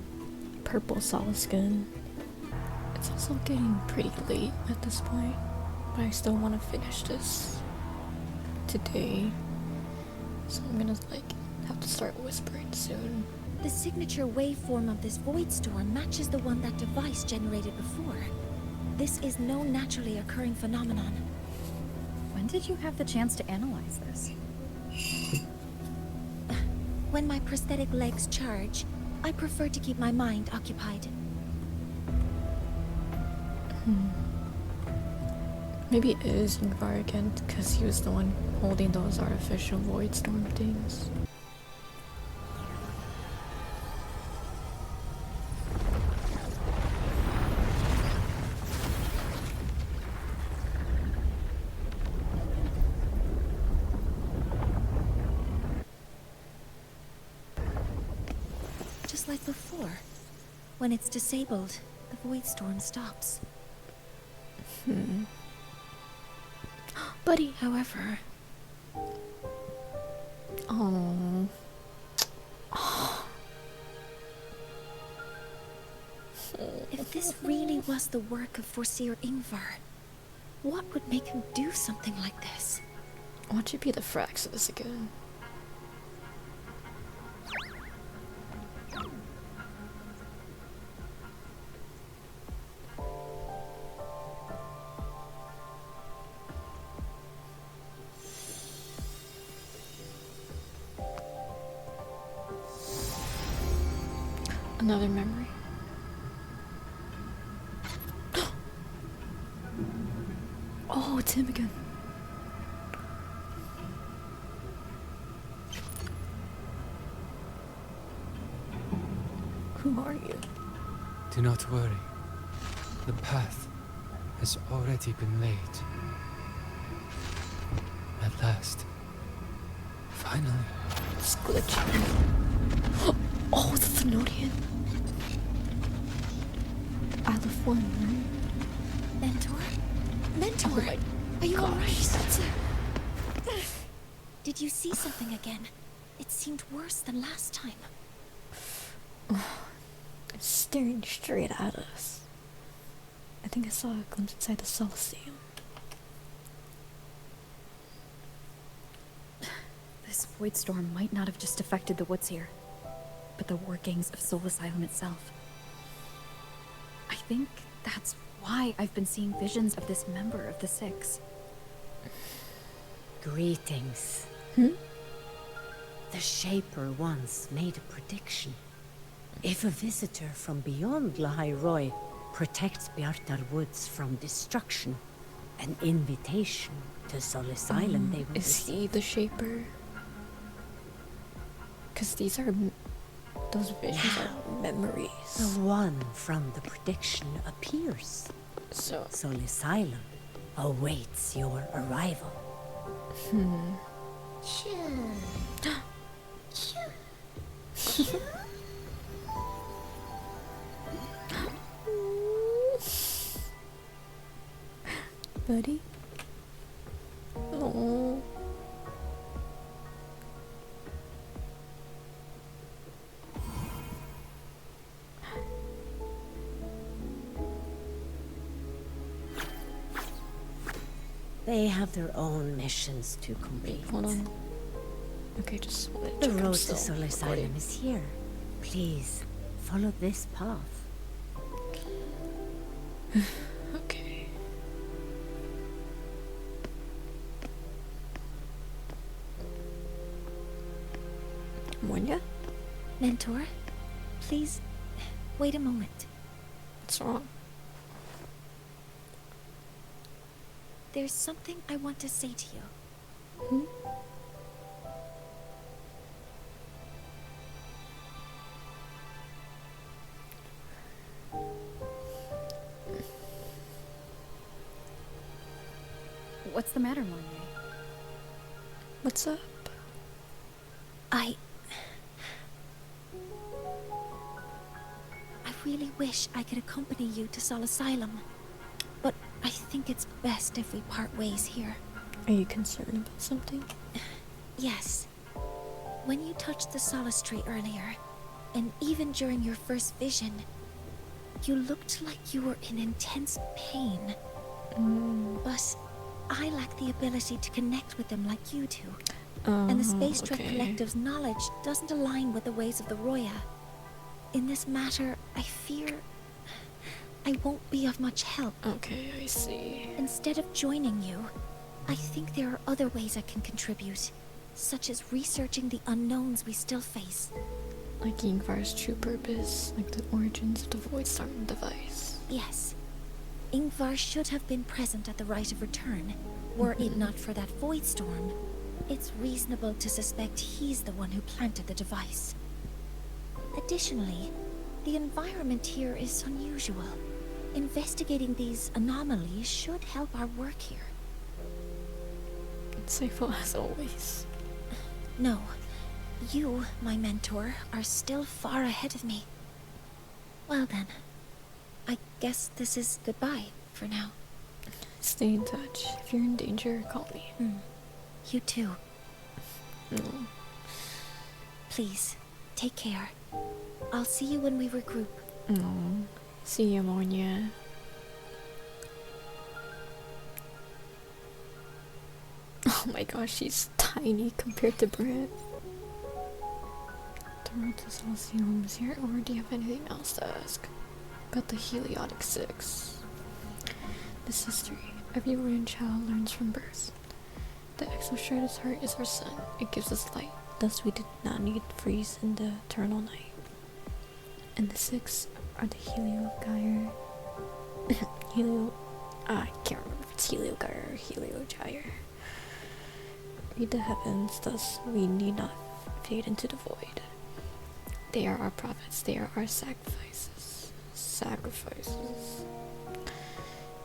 purple solid skin. It's also getting pretty late at this point, but I still want to finish this today. So I'm gonna have to start whispering soon. The signature waveform of this void storm matches the one that device generated before. This is no naturally occurring phenomenon. When did you have the chance to analyze this? When my prosthetic legs charge, I prefer to keep my mind occupied. Maybe it is Yngvar again, because he was the one holding those artificial void storm things. Just like before. When it's disabled, the void storm stops. Buddy. However... Oh. If this really was the work of Foreseer Ingvar, what would make him do something like this? Watch it be the frax of this again. Another memory. Oh, it's him again. Who are you? Do not worry. The path has already been laid. At last. Finally. It's glitching. Oh, the Thenodian. Isle of One, right? Mentor? Mentor! Oh my Are you gosh, alright? that's it. Did you see something again? It seemed worse than last time. It's staring straight at us. I think I saw a glimpse inside the Coliseum. This void storm might not have just affected the woods here, but the workings of Soul Asylum itself. I think that's why I've been seeing visions of this member of the Six. Greetings. The Shaper once made a prediction. If a visitor from beyond Lahai protects Bjartar Woods from destruction, an invitation to Soul Asylum they will Is he the Shaper? Because these are... those visions are memories. The one from the prediction appears. So... Soul Asylum awaits your arrival. Buddy? Oh. They have their own missions to complete. Hold on. Okay, just wanted The to check road I'm to still Soul Asylum recording. is here. Please, follow this path. Okay. Monya? Mentor, please, wait a moment. What's wrong? There's something I want to say to you. Hmm? What's the matter, Monya? What's up? I really wish I could accompany you to Sol Asylum, but I think it's best if we part ways here. Are you concerned about something? Yes. When you touched the Solace tree earlier, and even during your first vision, you looked like you were in intense pain. But I lack the ability to connect with them like you do. And the Space Trek Collective's knowledge doesn't align with the ways of the Roya. In this matter, I fear I won't be of much help. Okay, I see. Instead of joining you, I think there are other ways I can contribute, such as researching the unknowns we still face. Like Ingvar's true purpose, like the origins of the Voidstorm device. Yes. Ingvar should have been present at the rite of return. Were it not for that Voidstorm, it's reasonable to suspect he's the one who planted the device. Additionally, the environment here is unusual. Investigating these anomalies should help our work here. Insightful as always. No. You, my mentor, are still far ahead of me. Well then, I guess this is goodbye for now. Stay in touch. If you're in danger, call me. You too. No. Please, take care. I'll see you when we regroup. No. See you, Monya. Oh my gosh, she's tiny compared to Brett. The road to Celestium is here, or do you have anything else to ask? About the Heliotic 6. This history. Every Royan child learns from birth. The exostratus heart is our sun. It gives us light. Thus we did not need to freeze in the eternal night. And the 6 are the Heliogyre. I can't remember if it's Heliogyre or Heliogyre. Read the heavens, thus we need not fade into the void. They are our prophets, they are our sacrifices.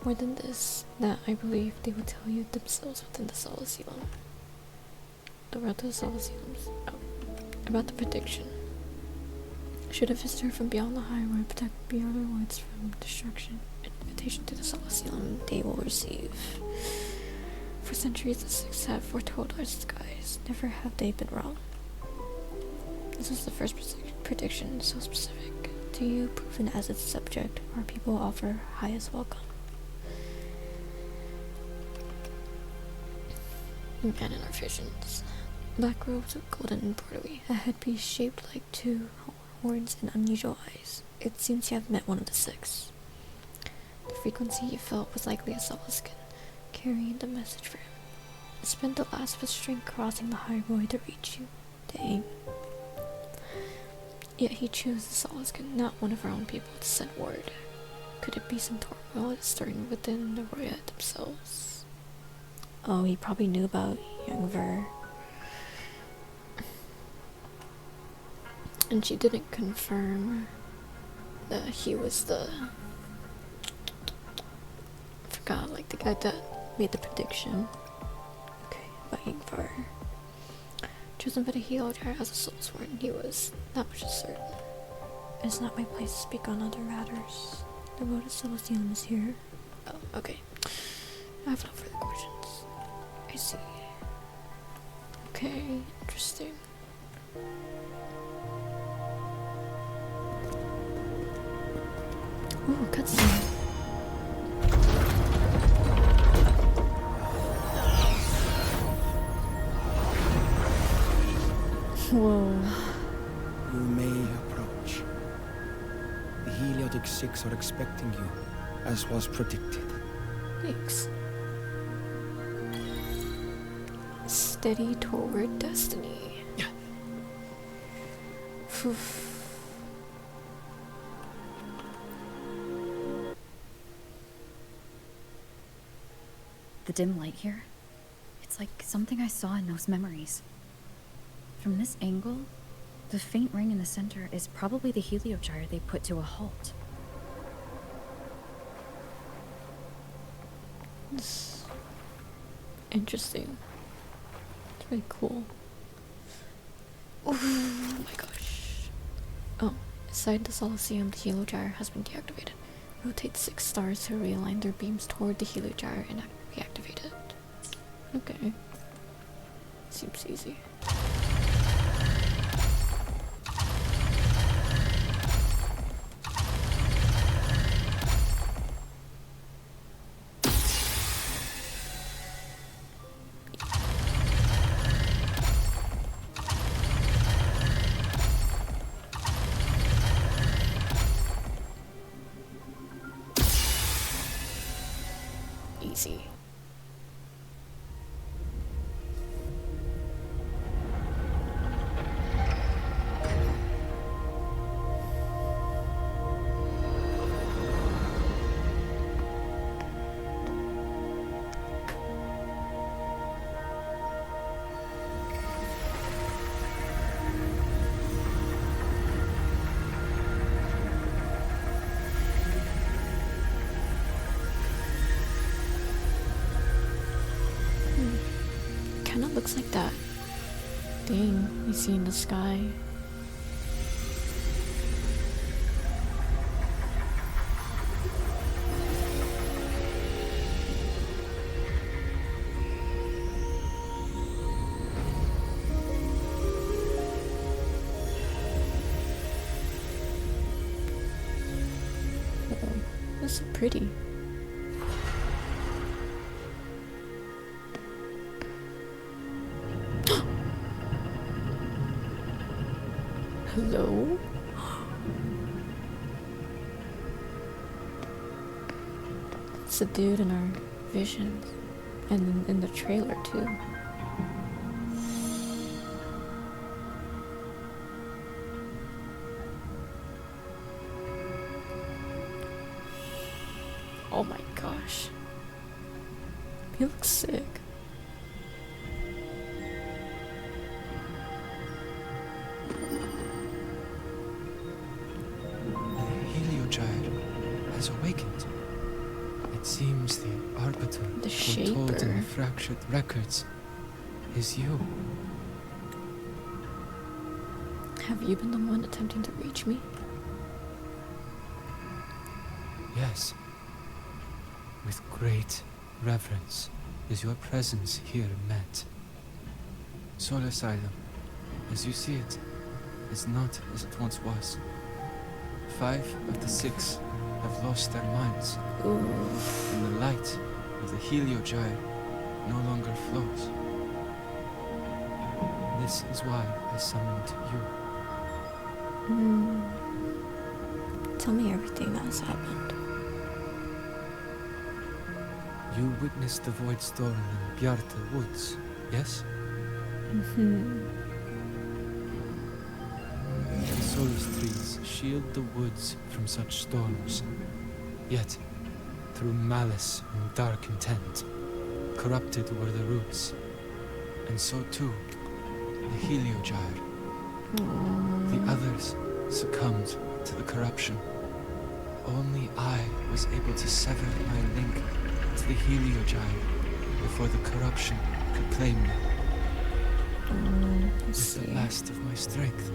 More than this, that I believe they will tell you themselves within the Solaceum. The road to the Solaceum. About the prediction. Should a visitor from beyond the highway protect beyond the woods from destruction, an invitation to the Solaceum they will receive. For centuries the Six have foretold our skies. Never have they been wrong. This is the first prediction, so specific. To you, proven as its subject, our people offer highest welcome. Man in our visions. Black robes with golden embroidery, a headpiece shaped like two horns and unusual eyes. It seems you have met one of the 6. The frequency you felt was likely a Solaskin, carrying the message for him. It spent the last of his strength crossing the highway to reach you, to aim. Yet he chose the Solaskin, not one of our own people, to send word. Could it be some turmoil stirring within the Roya themselves? Oh, he probably knew about Youngver. And she didn't confirm that he was the... I forgot, like the guy that made the prediction. Okay, about Youngver. Chosen by the Heliogyre as a soulsworn, he was. That much is certain. It is not my place to speak on other matters. The road to Celestium is here. Oh, okay. I have no further questions. I see. Okay, interesting. Ooh, cutscene. Whoa. You may approach. The Heliotic 6 are expecting you, as was predicted. Thanks. Steady toward destiny. The dim light here, it's like something I saw in those memories. From this angle, the faint ring in the center is probably the heliogyre they put to a halt. It's interesting. It's really cool. Oh my gosh. Oh, inside the Solaceum, the heliogyre has been deactivated. Rotate 6 stars to realign their beams toward the heliogyre and reactivate it. Okay. Seems easy. Easy. Kinda looks like that thing you see in the sky. Oh, that's so pretty. Hello? It's the dude in our visions. And in the trailer too. Oh my gosh. He looks sick. Has awakened. It seems the arbiter The foretold in Shaper. the fractured records is you. Have you been the one attempting to reach me? Yes. With great reverence is your presence here met. Soul Asylum, as you see it, is not as it once was. 5 of the 6 have lost their minds, and the light of the heliogyre no longer flows. This is why I summoned you. Tell me everything that has happened. You witnessed the void storm in Bjarta Woods, yes? The Solus trees shield the woods from such storms. Yet, through malice and dark intent, corrupted were the roots. And so too, the heliogyre. The others succumbed to the corruption. Only I was able to sever my link to the heliogyre before the corruption could claim me. With the last of my strength,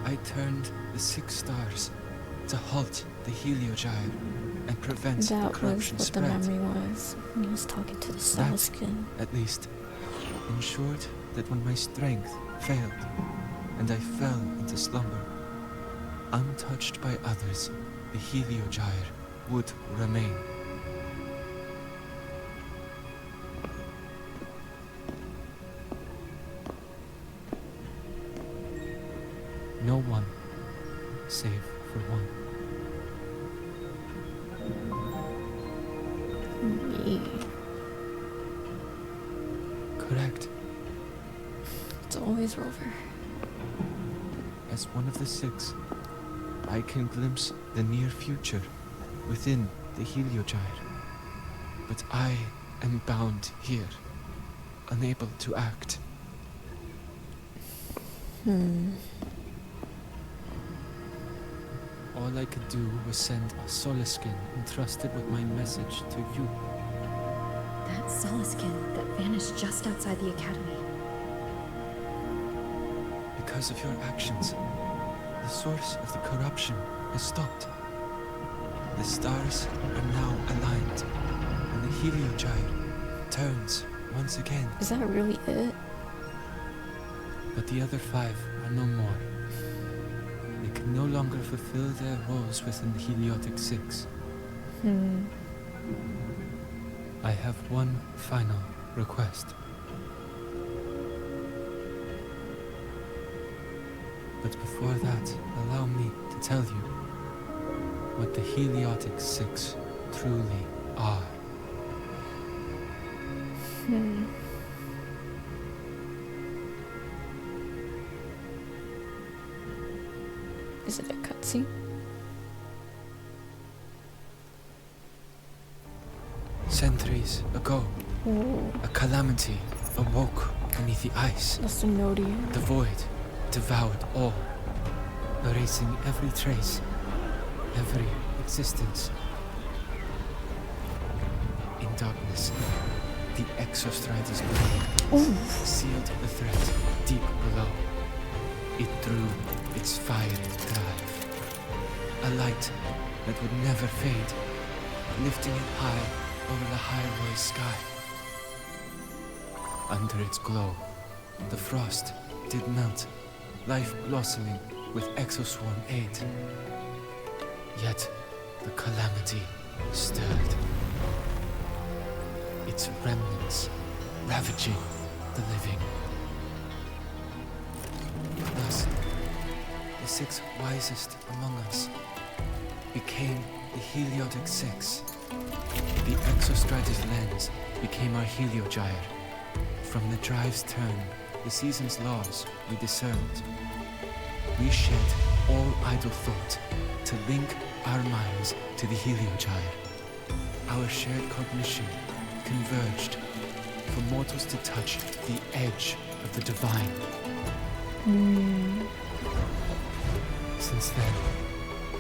I turned the 6 stars to halt the heliogyre and prevent the That was corruption what spread. the memory was when he was talking to the That, skin. at least, ensured that when my strength failed and I fell into slumber, untouched by others, the heliogyre would remain. No one, save for one. Me. Correct. It's always Rover. as one of the six, I can glimpse the near future within the Heliogyre. But I am bound here, unable to act. All I could do was send a Solaskin entrusted with my message to you. That Solaskin that vanished just outside the academy. Because of your actions, the source of the corruption has stopped. The stars are now aligned, and the Heliogyre turns once again. Is that really it? But the other 5 are no more. They can no longer fulfill their roles within the Heliotic Six. I have one final request. But before that, allow me to tell you what the Heliotic Six truly are. Is it a cutscene? Centuries ago, a calamity awoke beneath the ice. That's a no to you. The void devoured all, erasing every trace, every existence. In darkness, the Exostrider's blade sealed the threat deep below. It drew its fiery drive, a light that would never fade, lifting it high over the highway sky. Under its glow, the frost did melt, life blossoming with exoswarm aid. Yet the calamity stirred, its remnants ravaging the living. Thus, the 6 wisest among us became the Heliotic Six. The Exostrider's lens became our Heliogyre. From the drive's turn, the season's laws we discerned. We shed all idle thought to link our minds to the Heliogyre. Our shared cognition converged for mortals to touch the edge of the divine. Since then,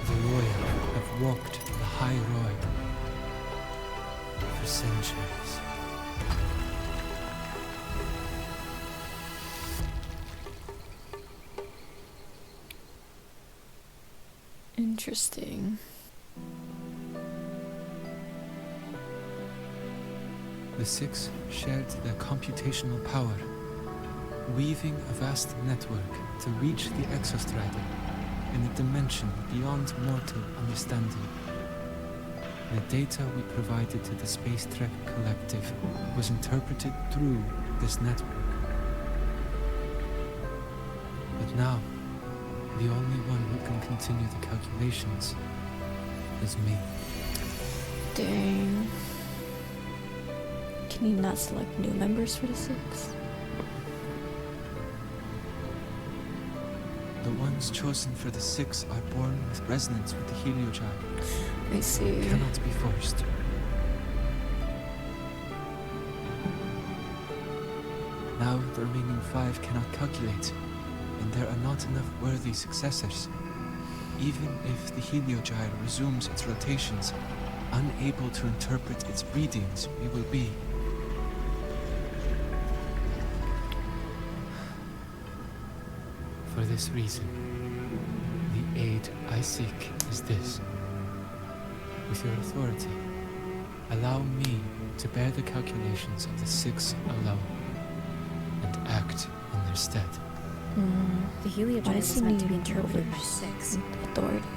the royal have walked the high road for centuries. Interesting. The 6 shared their computational power, weaving a vast network to reach the Exostrider in a dimension beyond mortal understanding. The data we provided to the Space Trek Collective was interpreted through this network. But now, the only one who can continue the calculations is me. Dang. Can you not select new members for the 6? The ones chosen for the 6 are born with resonance with the Heliogyre. I see. Cannot be forced. Now the remaining 5 cannot calculate, and there are not enough worthy successors. Even if the Heliogyre resumes its rotations, unable to interpret its readings, we will be. For this reason, the aid I seek is this. With your authority, allow me to bear the calculations of the 6 alone, and act in their stead. The Heliogyre is meant to be interpreted by 6. Authority.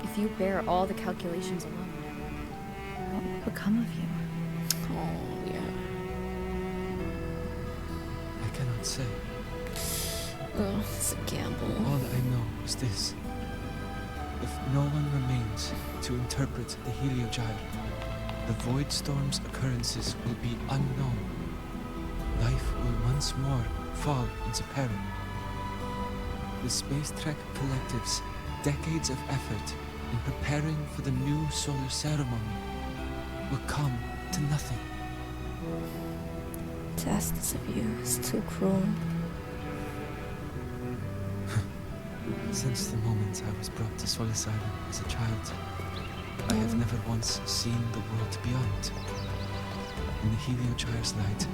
If you bear all the calculations alone, what will become of you? Oh, yeah. I cannot say. Oh, it's a gamble. All I know is this. If no one remains to interpret the Heliogyre, the Void Storm's occurrences will be unknown. Life will once more fall into peril. the Space Trek Collective's decades of effort in preparing for the new solar ceremony will come to nothing. To ask this of you is too cruel. Since the moment I was brought to Sol Asylum as a child, I have never once seen the world beyond. In the Heliogyre's light,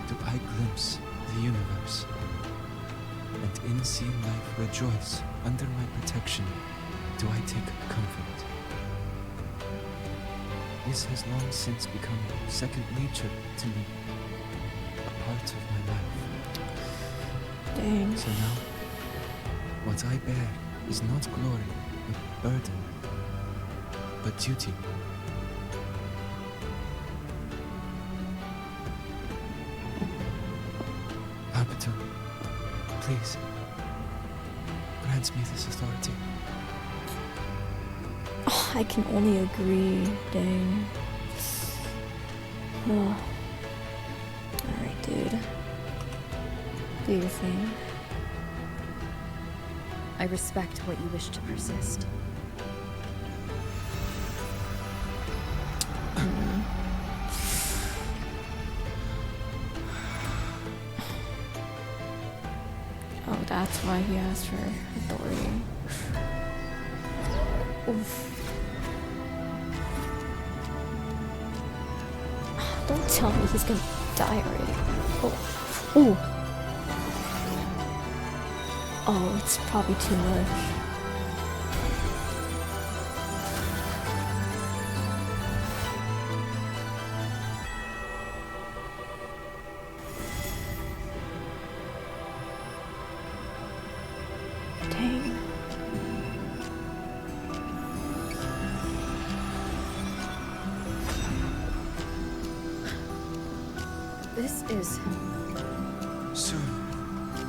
do I glimpse the universe. And in seeing life rejoice under my protection, do I take comfort. This has long since become second nature to me, a part of my life. Dang. So now, what I bear is not glory, but burden, but duty. Arbiter, please, grant me this authority. Oh, I can only agree, dang. Oh. Alright, dude. Do your thing. I respect what you wish to persist. Oh, that's why he asked for authority. Oof. Don't tell me he's gonna die already. Oh. Ooh. Oh, it's probably too much. Dang. This is... Soon,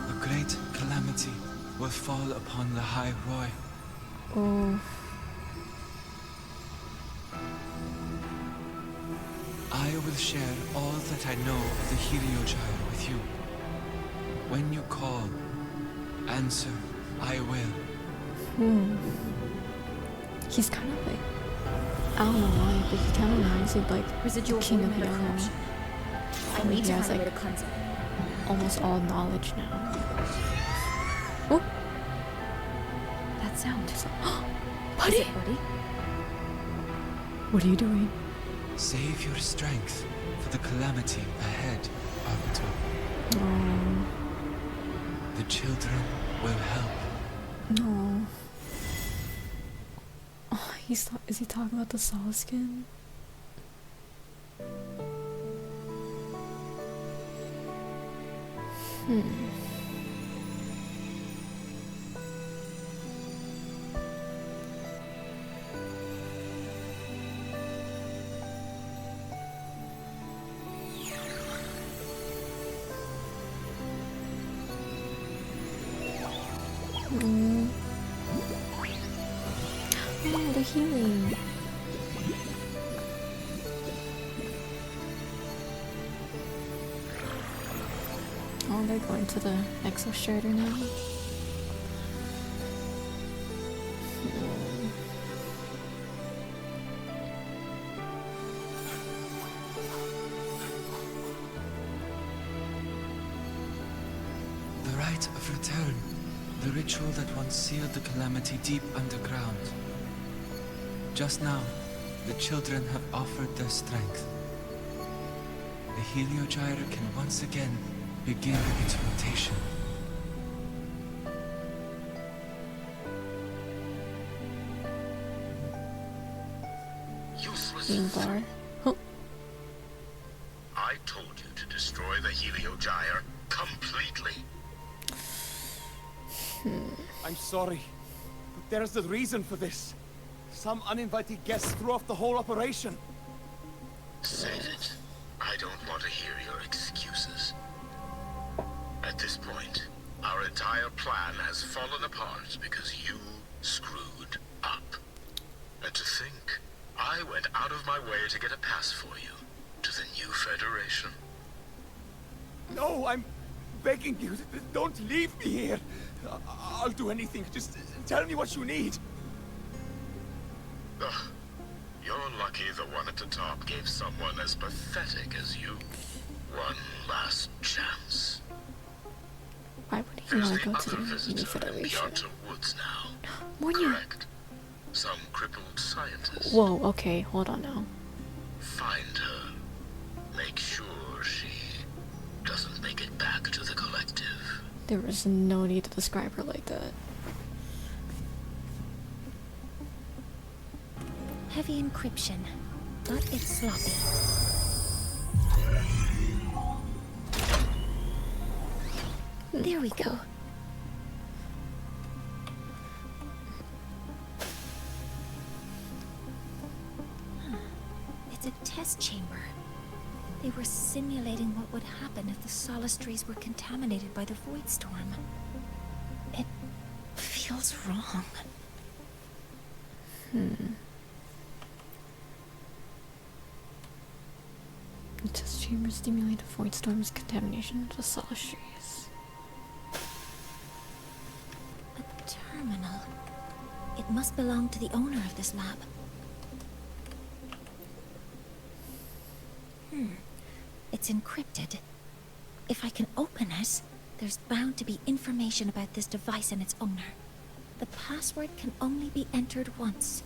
a great calamity will fall upon Lahai Roy. Oh. I will share all that I know of the Heliogyre with you. When you call, answer, I will. He's kind of like, I don't know why, but he kind of reminds me of like Residual the King of void Yellow. corruption. I need to find a way to cleanse it. Almost all knowledge now. Oh, that sound. Buddy? Is it Buddy? What are you doing? Save your strength for the calamity ahead, Arbiter. Oh. The children will help. No. Oh, is he talking about the Sol skin? Oh, the healing. Oh, they're going to the exostrator now. The rite of return. The ritual that once sealed the calamity deep underground. Just now, the children have offered their strength. The Heliogyre can once again begin its rotation. Useless. Bar. Oh. I told you to destroy the Heliogyre completely. I'm sorry, but there's a reason for this. Some uninvited guests threw off the whole operation. Save it. I don't want to hear your excuses. At this point, our entire plan has fallen apart because you screwed up. And to think, I went out of my way to get a pass for you to the new Federation. No, I'm begging you, don't leave me here. I'll do anything. Just tell me what you need. Ugh. You're lucky the one at the top gave someone as pathetic as you one last chance. Why would he There's want to the go to other the New visitor in Federation? Beyond Woods now. Monia. Correct. Some crippled scientist. Whoa, okay, hold on now. Find her. Make sure she doesn't make it back to the collective. There was no need to describe her like that. Heavy encryption, but it's sloppy. There we go. It's a test chamber. They were simulating what would happen if the Solace trees were contaminated by the Void Storm. It feels wrong. The test chamber stimulated Void Storm's contamination of the Solace trees. A terminal. It must belong to the owner of this lab. It's encrypted. If I can open it, there's bound to be information about this device and its owner. The password can only be entered once.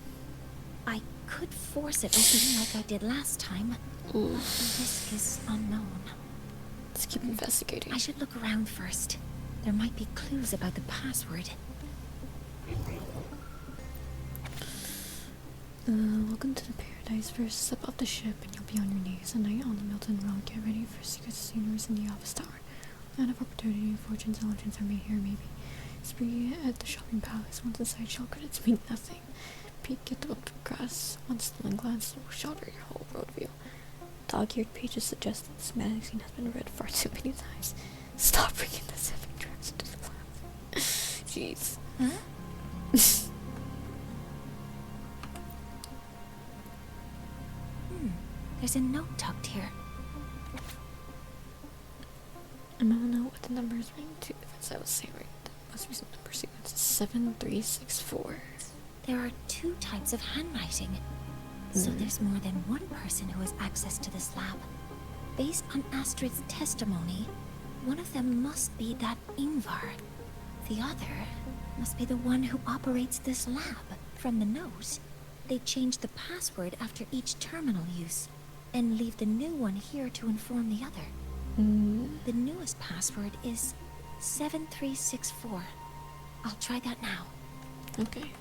I could force it open like I did last time. Ooh. But the risk is unknown. Let's keep investigating. I should look around first. There might be clues about the password. Welcome to the paradise. First, step off the ship and you'll be on your knees. A night on the Milton Road. Get ready for secret sceneries in the office tower. Land of opportunity, fortunes, and legends are made here, maybe. Spree at the shopping palace. Once inside, shell credits mean nothing. Peek at the grass. One stolen glance will shatter your whole worldview. Dog-eared pages suggest that this magazine has been read far too many times. Stop bringing the 7 tracks into the lab. Jeez. Huh? There's a note tucked here. I don't know what the number is ring to. If it's I was saying right, that must be some number sequence. 7364. There are 2 types of handwriting. So there's more than one person who has access to this lab. Based on Astrid's testimony, one of them must be that Ingvar. The other must be the one who operates this lab. From the note, they change the password after each terminal use, and leave the new one here to inform the other. The newest password is 7364. I'll try that now. Okay.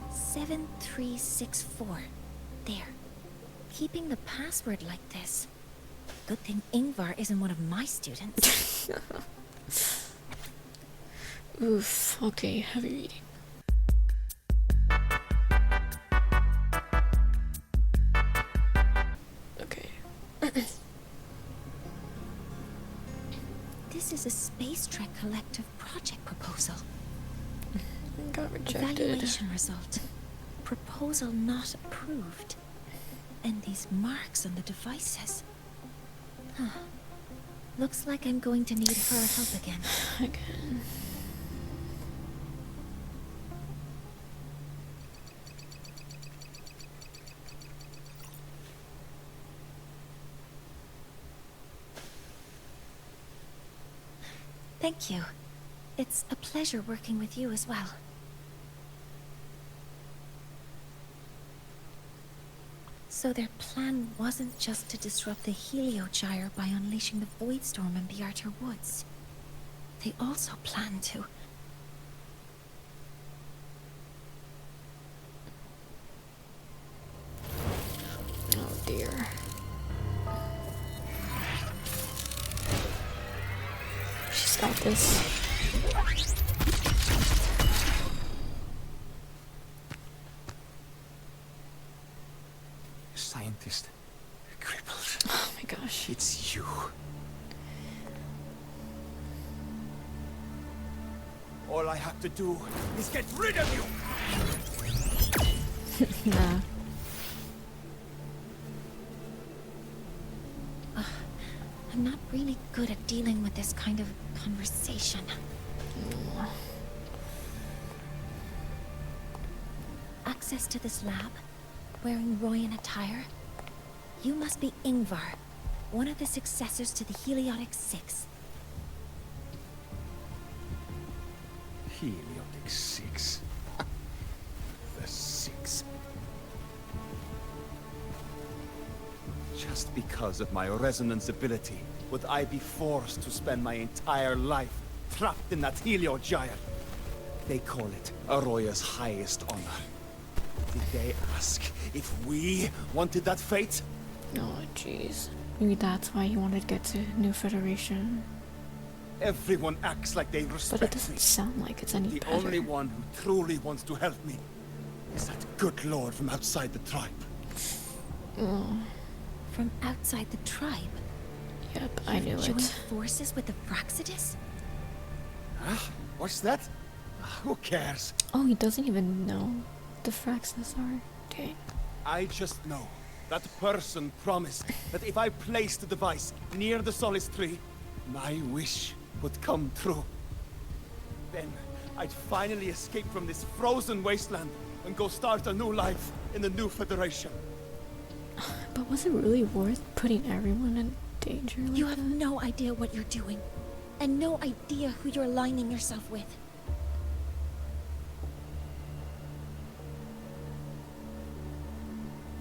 7364. There. Keeping the password like this. Good thing Ingvar isn't one of my students. Oof. Okay, heavy reading. Okay. This is a Space Trek Collective project proposal. Got rejected. Evaluation result. Proposal not approved. And these marks on the devices. Huh. Looks like I'm going to need her help again. Again. Thank you. It's a pleasure working with you as well. So their plan wasn't just to disrupt the Heliogyre by unleashing the Void Storm in Beyarter Woods. They also planned to... Oh dear. She's got this. Scientist. Crippled. Oh my gosh. It's you. All I have to do is get rid of you! I'm I'm not really good at dealing with this kind of conversation. Access to this lab? Wearing Royan attire? You must be Ingvar, one of the successors to the Heliotic Six. Heliotic Six. The Six. Just because of my resonance ability, would I be forced to spend my entire life trapped in that Heliogyre? They call it Aroya's highest honor. Did they ask if we wanted that fate? Oh, jeez. Maybe that's why you wanted to get to New Federation. Everyone acts like they respect me. But it doesn't sound like it's any the better. The only one who truly wants to help me is that good lord from outside the tribe. From outside the tribe? Yep, I knew joined it. Forces with the Fraxidus? Huh? What's that? Who cares? Oh, he doesn't even know the Fraxidus are. Dang. I just know that person promised that if I placed the device near the Solace Tree, my wish would come true. Then I'd finally escape from this frozen wasteland and go start a new life in the New Federation. But was it really worth putting everyone in danger like You have that? no idea what you're doing, and no idea who you're aligning yourself with.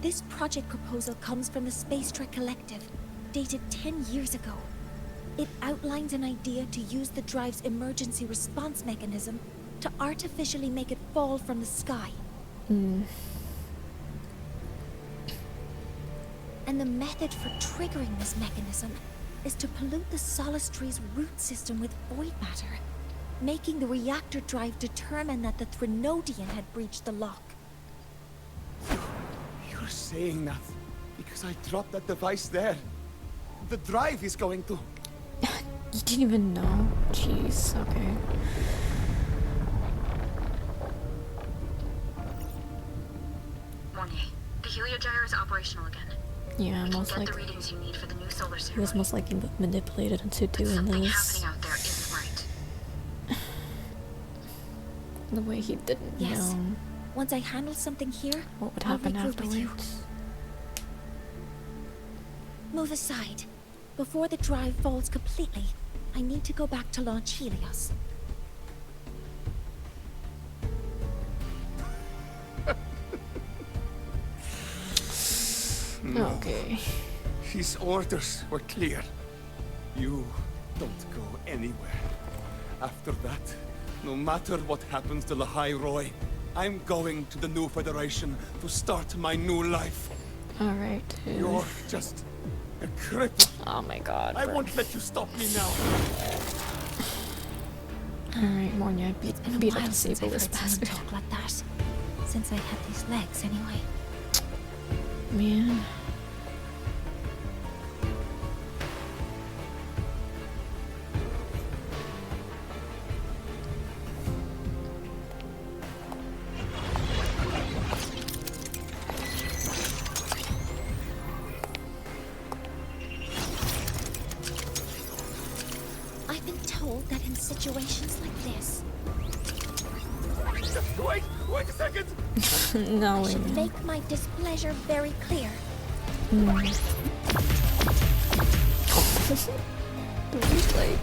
This project proposal comes from the Space Trek Collective, dated 10 years ago. It outlines an idea to use the drive's emergency response mechanism to artificially make it fall from the sky. And the method for triggering this mechanism is to pollute the Solace Tree's root system with void matter, making the reactor drive determine that the Threnodian had breached the lock. You're saying that because I dropped that device there. The drive is going to... You didn't even know? Jeez, okay. Mornier, the Heliogyre is operational again. Yeah, we most can get likely. the readings you need for the new solar He ceremony. was most likely manipulated into doing Something this. happening out there isn't right. The way he didn't know Once I handle something here, what would I'll happen regroup with you. afterwards. Move aside. Before the drive falls completely, I need to go back to launch Helios. No. Okay. His orders were clear. You don't go anywhere. After that, no matter what happens to Lahai Roy, I'm going to the New Federation to start my new life. Alright, dude. You're just a cripple. Oh my god. I won't let you stop me now. Alright, Mornia, It's been a beat while up since I've this heard someone bastard. talk like that. Since I had these legs, anyway. Man. I've been told that in situations like this, Wait a second! No, I should wait. make my displeasure very clear. The replay.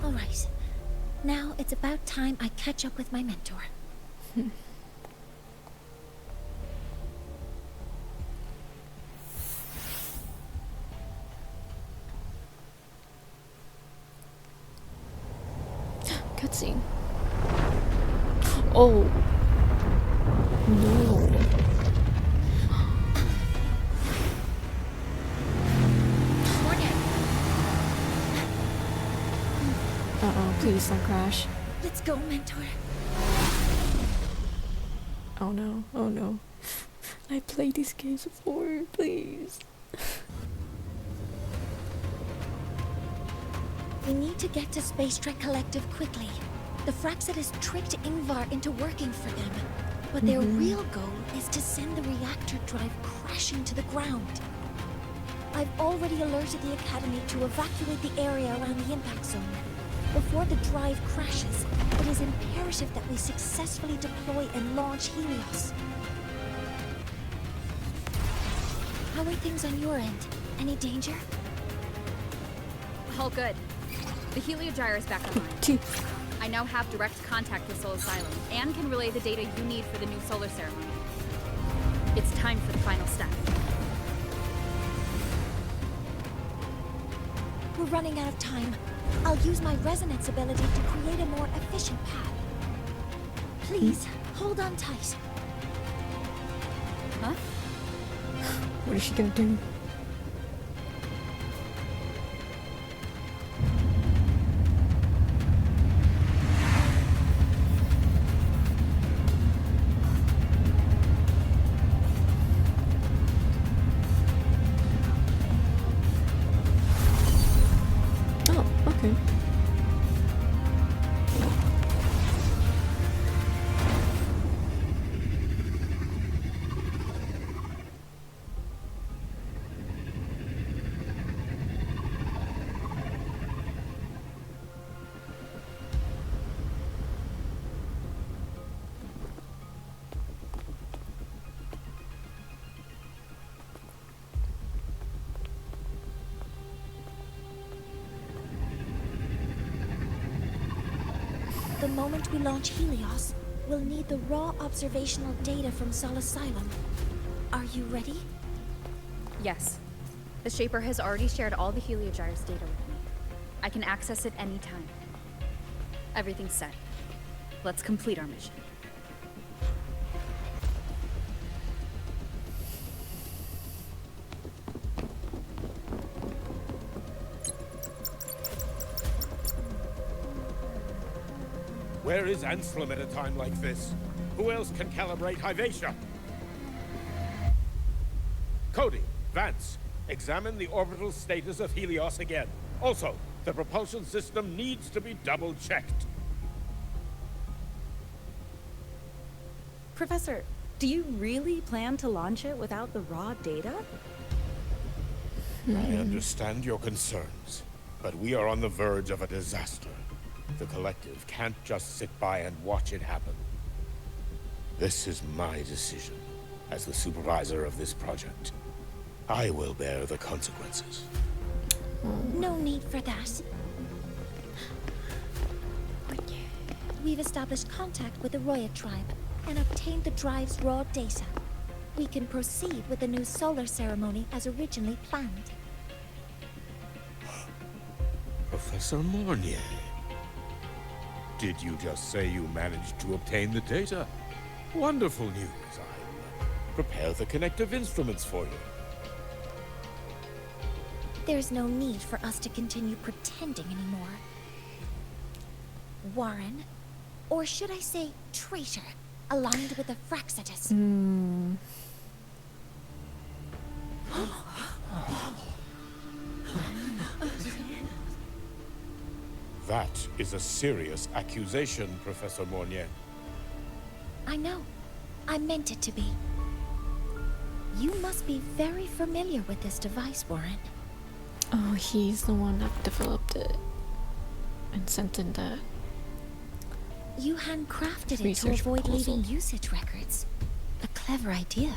All right. Now it's about time I catch up with my mentor. Cutscene. Oh. No. Uh-oh, please don't crash. Let's go, mentor. Oh no, oh no. I played these games before, please. We need to get to Space Trek Collective quickly. The Fraxidus tricked Ingvar into working for them. But their real goal is to send the reactor drive crashing to the ground. I've already alerted the Academy to evacuate the area around the impact zone. Before the drive crashes, it is imperative that we successfully deploy and launch Helios. How are things on your end? Any danger? All good. The Heliogyre is back online. I now have direct contact with Soul Asylum, and can relay the data you need for the new solar ceremony. It's time for the final step. We're running out of time. I'll use my resonance ability to create a more efficient path. Please, hold on tight. Huh? What is she gonna do? Oh, okay. The moment we launch Helios, we'll need the raw observational data from Sol Asylum. Are you ready? Yes. The Shaper has already shared all the Heliogyre's data with me. I can access it anytime. Everything's set. Let's complete our mission. Where is Anselm at a time like this? Who else can calibrate Hyvatia? Cody, Vance, examine the orbital status of Helios again. Also, the propulsion system needs to be double-checked. Professor, do you really plan to launch it without the raw data? I understand your concerns, but we are on the verge of a disaster. The Collective can't just sit by and watch it happen. This is my decision, as the supervisor of this project. I will bear the consequences. No need for that. We've established contact with the Roya tribe and obtained the drive's raw data. We can proceed with the new solar ceremony as originally planned. Professor Mornier. Did you just say you managed to obtain the data? Wonderful news. I'll prepare the connective instruments for you. There's no need for us to continue pretending anymore. Warren, or should I say traitor, aligned with the Fraxidus. That is a serious accusation, Professor Mornier. I know. I meant it to be. You must be very familiar with this device, Warren. Oh, he's the one that developed it and sent in that You handcrafted it to research avoid proposal. leaving usage records. A clever idea.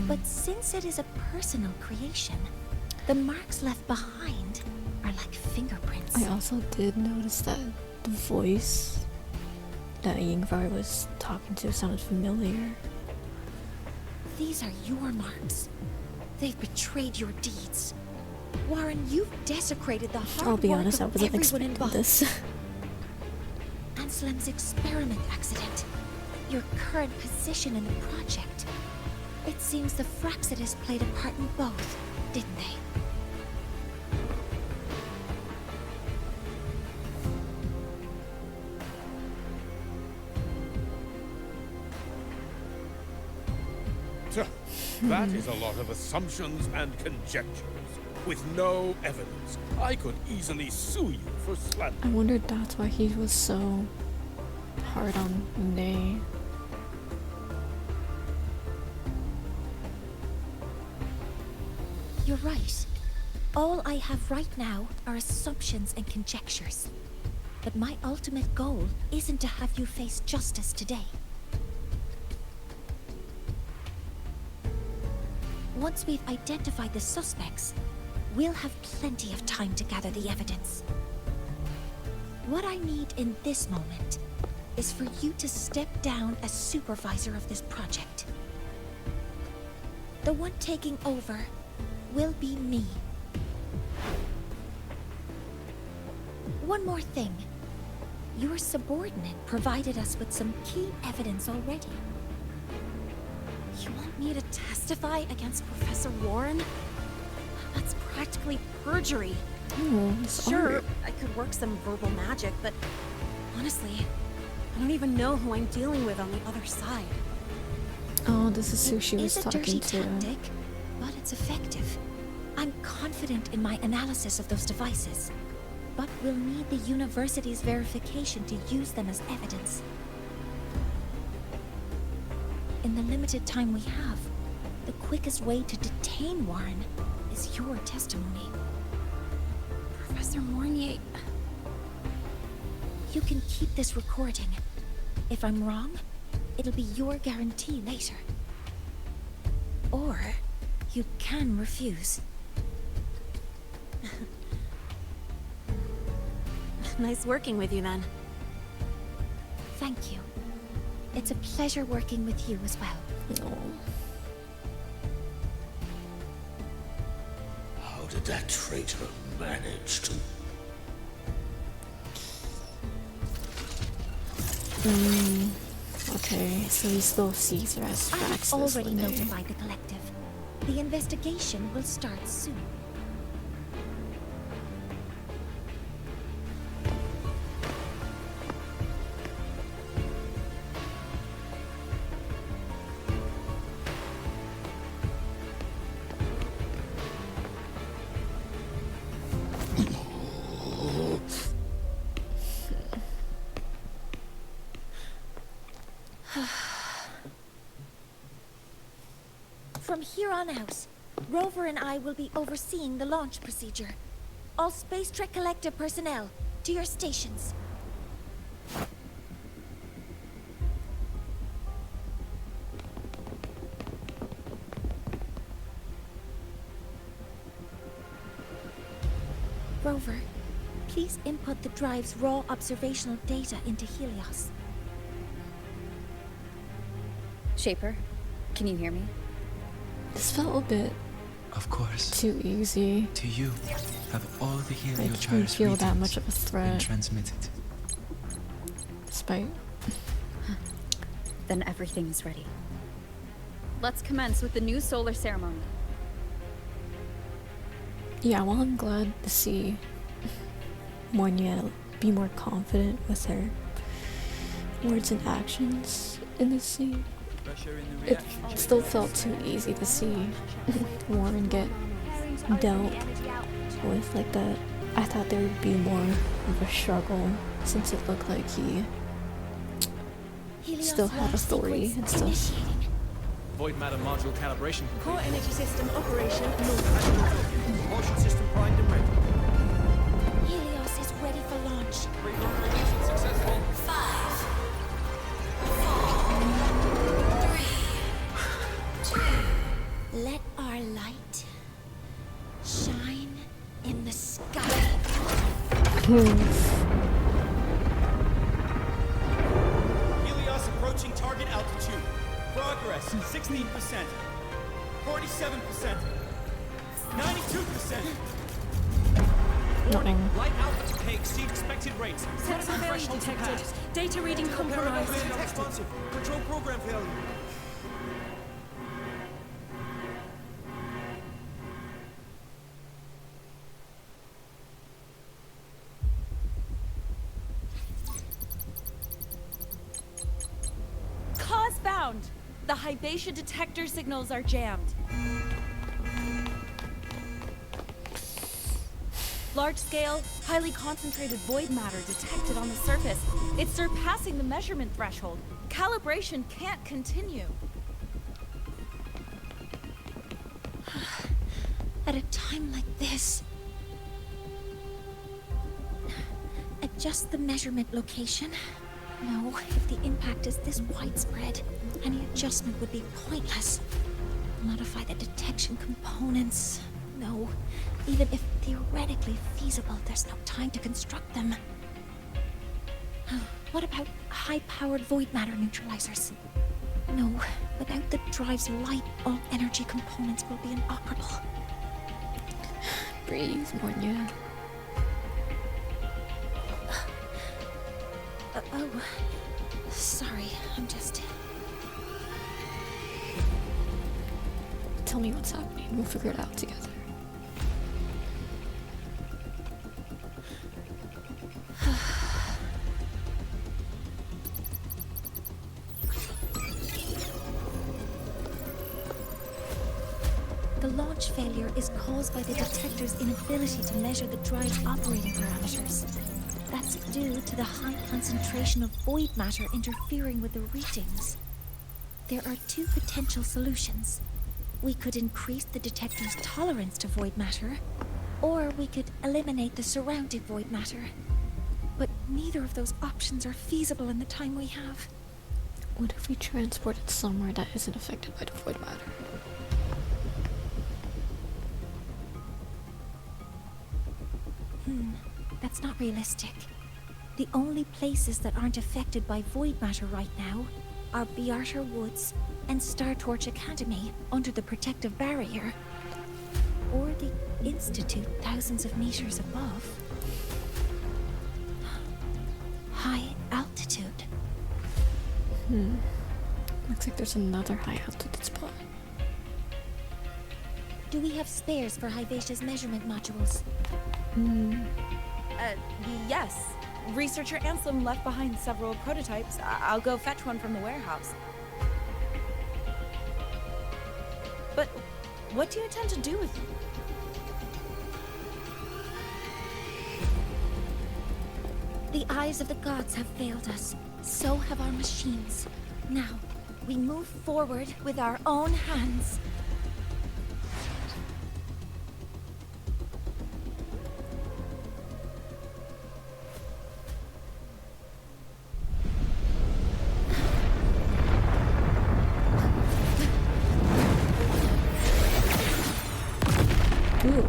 But since it is a personal creation, the marks left behind are like fingerprints. I also did notice that the voice that Yingvar was talking to sounded familiar. These are your marks. They've betrayed your deeds. Warren, you've desecrated the hard I'll be work honest, I of wasn't everyone expecting involved. this. Anselm's experiment accident. Your current position in the project. It seems the Fraxidus played a part in both, didn't they? That is a lot of assumptions and conjectures, with no evidence. I could easily sue you for slander. I wondered that's why he was so hard on Nay. You're right. All I have right now are assumptions and conjectures. But my ultimate goal isn't to have you face justice today. Once we've identified the suspects, we'll have plenty of time to gather the evidence. What I need in this moment is for you to step down as supervisor of this project. The one taking over will be me. One more thing. Your subordinate provided us with some key evidence already. You want me to testify against Professor Warren? That's practically perjury. Sure, I could work some verbal magic, but honestly, I don't even know who I'm dealing with on the other side. Oh, this is who she was It's a talking dirty to. tactic, but it's effective. I'm confident in my analysis of those devices, but we'll need the university's verification to use them as evidence. In the limited time we have, the quickest way to detain Warren is your testimony. Professor Mornier... You can keep this recording. If I'm wrong, it'll be your guarantee later. Or you can refuse. Nice working with you then. Thank you. It's a pleasure working with you as well. How did that traitor manage to... Okay, so he still sees her as I've Praxis. already notified the collective. The investigation will start soon. From here on out, Rover and I will be overseeing the launch procedure. All Space Trek Collective personnel, to your stations. Rover, please input the drive's raw observational data into Helios. Shaper, can you hear me? This felt a bit Of course. too easy. To you, have all the I didn't heliogyres feel that readings much of a been threat. transmitted. Despite... Then everything is ready. Let's commence with the new solar ceremony. Yeah, well, I'm glad to see Monia be more confident with her words and actions in this scene. It still felt too easy to see Warren get dealt with like that. I thought there would be more of a struggle since it looked like he still had authority and stuff. Void matter module calibration. Core energy system operation normal. Propulsion system primed and ready. Helios is ready for launch. Reconfirmation successful. 5, 4, 3, 2. Let our light shine in the sky. Helios approaching target altitude. Progress 16%, 47%, 92%. Warning. Light output may exceed expected rates. Sensor failure detected. Data reading compromised. Responsive. Control program failure. Cause bound! The Hybatia detector signals are jammed. Large-scale, highly concentrated void matter detected on the surface. It's surpassing the measurement threshold. Calibration can't continue. At a time like this... Adjust the measurement location. No, if the impact is this widespread, any adjustment would be pointless. Modify the detection components. No, even if theoretically feasible, there's no time to construct them. What about high-powered void matter neutralizers? No, without the drive's light, all energy components will be inoperable. Breathe, Monya. Oh, sorry, I'm just... Tell me what's happening. We'll figure it out together. The launch failure is caused by the detector's inability to measure the drive's operating parameters. That's due to the high concentration of void matter interfering with the readings. There are two potential solutions. We could increase the detector's tolerance to void matter, or we could eliminate the surrounding void matter. But neither of those options are feasible in the time we have. What if we transport it somewhere that isn't affected by the void matter? That's not realistic. The only places that aren't affected by void matter right now are Bearter Woods and Star Torch Academy under the protective barrier, or the Institute thousands of meters above. High altitude. Looks like there's another high altitude spot. Do we have spares for Hyvatia's measurement modules? Yes. Researcher Anselm left behind several prototypes. I'll go fetch one from the warehouse. But what do you intend to do with them? The eyes of the gods have failed us. So have our machines. Now, we move forward with our own hands. Ooh.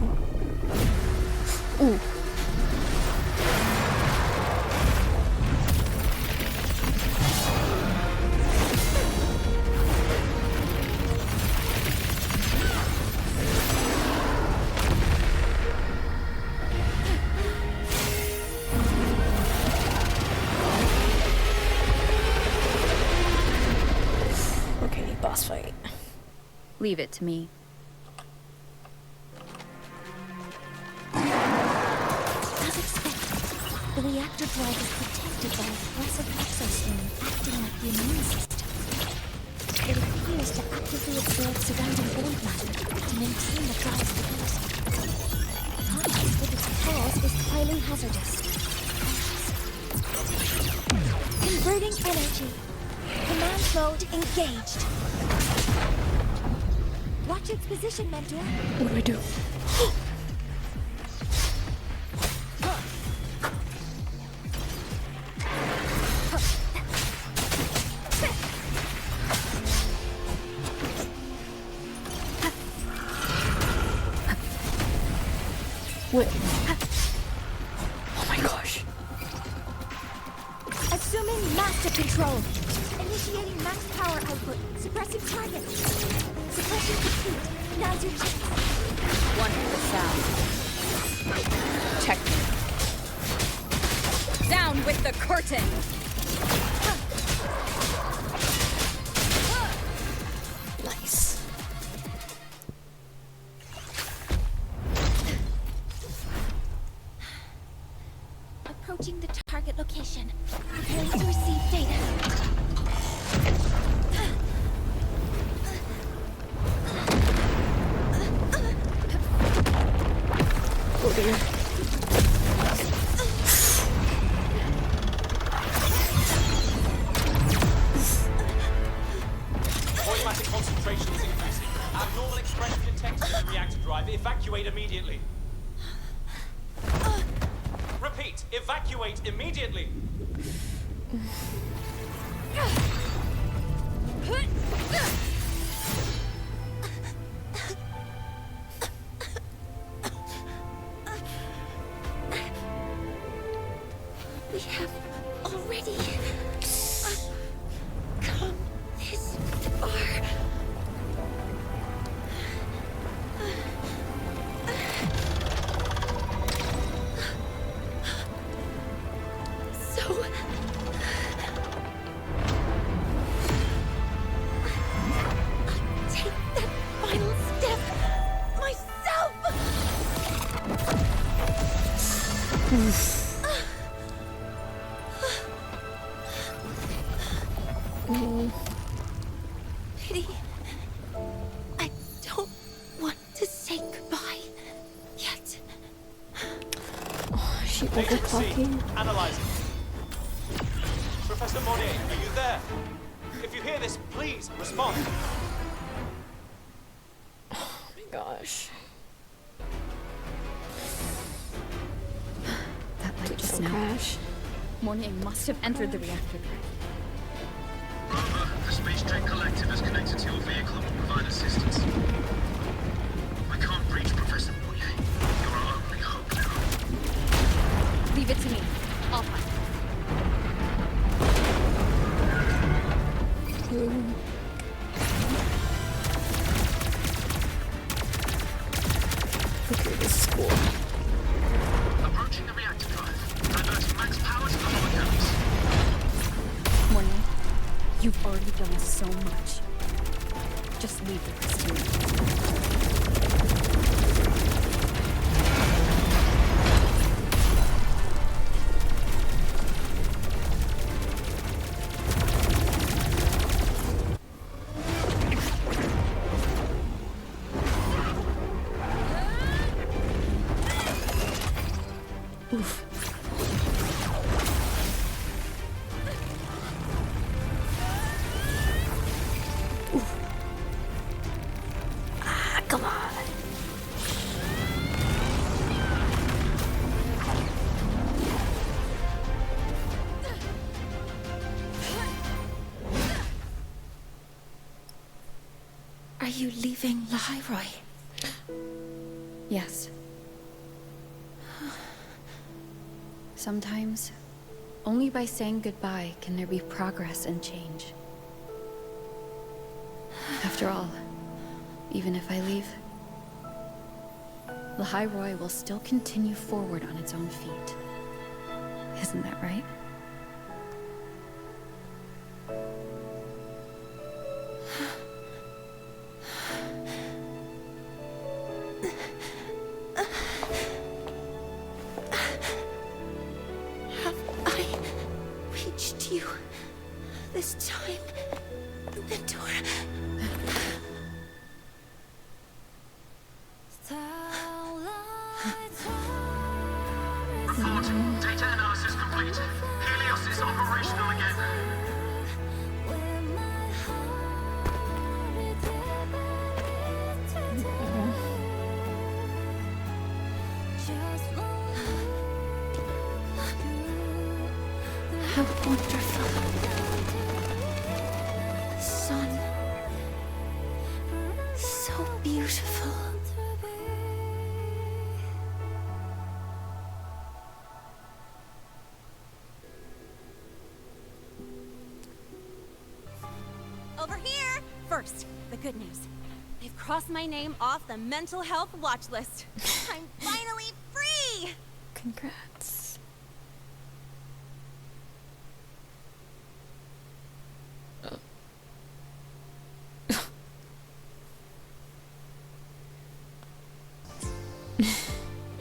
Okay, boss fight. Leave it to me. The reactor drive is protected by a aggressive exoskeleton acting like the immune system. It appears to actively absorb surrounding void matter to maintain the drive's stability. Contact with its cause is highly hazardous. Converting energy. Command mode engaged. Watch its position, Mentor. What do I do? Wait. Oh my gosh. Assuming master control. Initiating max power output. Suppressing target. Suppression complete. Now's your chance. One for the sound. Check. Down with the curtain! Nice. Approaching the target location. Preparing to receive data. Oh dear. detected in the reactor drive. Evacuate immediately. Repeat, evacuate immediately. We have already come this far. So I'll take that final step myself. Pity. I don't want to say goodbye yet. Oh, is she overclocking? Analyzing. Professor Monet, are you there? If you hear this, please respond. Oh my gosh. That light just now. Crash. Morning must have entered the reactor. Rover, the Space Trek Collective is connected to your vehicle and will provide assistance. We can't breach Professor Monet. You're our only hope now. Leave it to me. I'll find Okay, this is cool. Approaching the reactor drive. Diverting max power to the holocaust. Morning. You've already done so much. Just leave the rest to me. Come on. Are you leaving lahai? Yes. Sometimes, only by saying goodbye can there be progress and change. After all, even if I leave, lahai will still continue forward on its own feet. Isn't that right? Have I reached you this time, Mentor? Report. Data analysis complete. Helios is operational again. How wonderful. Sun. So beautiful. Over here! First, the good news. They've crossed my name off the mental health watch list. I'm finally free! Congrats.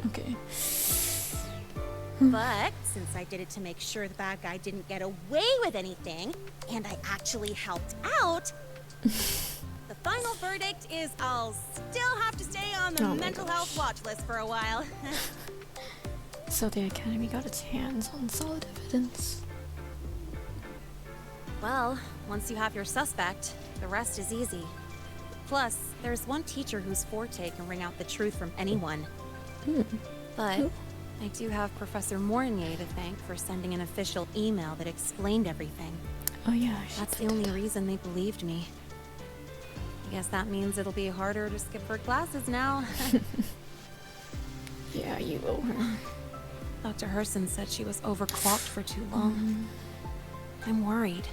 Okay. But since I did it to make sure the bad guy didn't get away with anything, and I actually helped out, the final verdict is I'll still have to stay on the mental health watch list for a while. So the Academy got its hands on solid evidence. Well, once you have your suspect, the rest is easy. Plus, There's one teacher whose forte can wring out the truth from anyone. But I do have Professor Mornier to thank for sending an official email that explained everything. Oh yeah, that's the only reason they believed me. I guess that means it'll be harder to skip her classes now. Yeah, you owe her. Dr. Herson said she was overclocked for too long. I'm worried.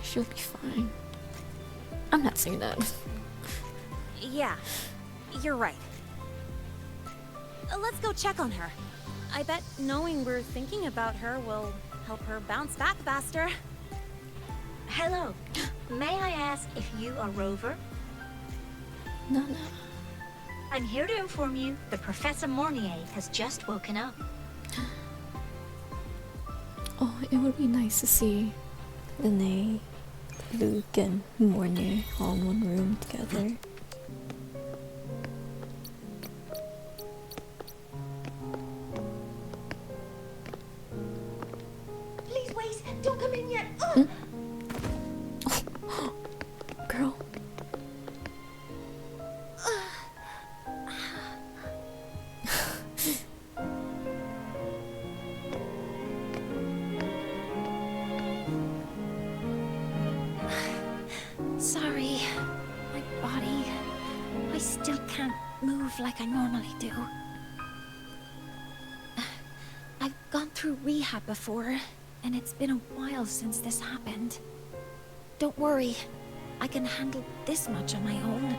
She'll be fine. I'm not saying that. Yeah, you're right. Let's go check on her. I bet knowing we're thinking about her will help her bounce back faster. Hello. May I ask if you are Rover? No. I'm here to inform you that Professor Mornier has just woken up. Oh, it would be nice to see Lene, Luke, and Mornier all in one room together. Please wait, don't come in yet. Girl. Sorry, my body. I still can't move like I normally do. I've gone through rehab before, and it's been a while since this happened. Don't worry, I can handle this much on my own.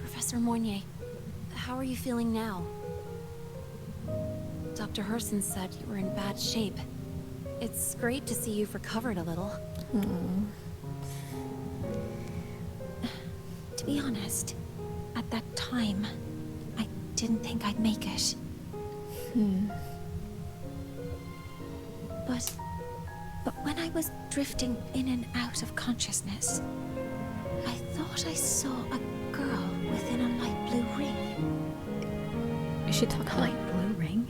Professor Mornier, how are you feeling now? Dr. Herson said you were in bad shape. It's great to see you've recovered a little. To be honest, at that time, I didn't think I'd make it. But when I was drifting in and out of consciousness, I thought I saw a girl within a light blue ring. Is she talking about Light blue ring?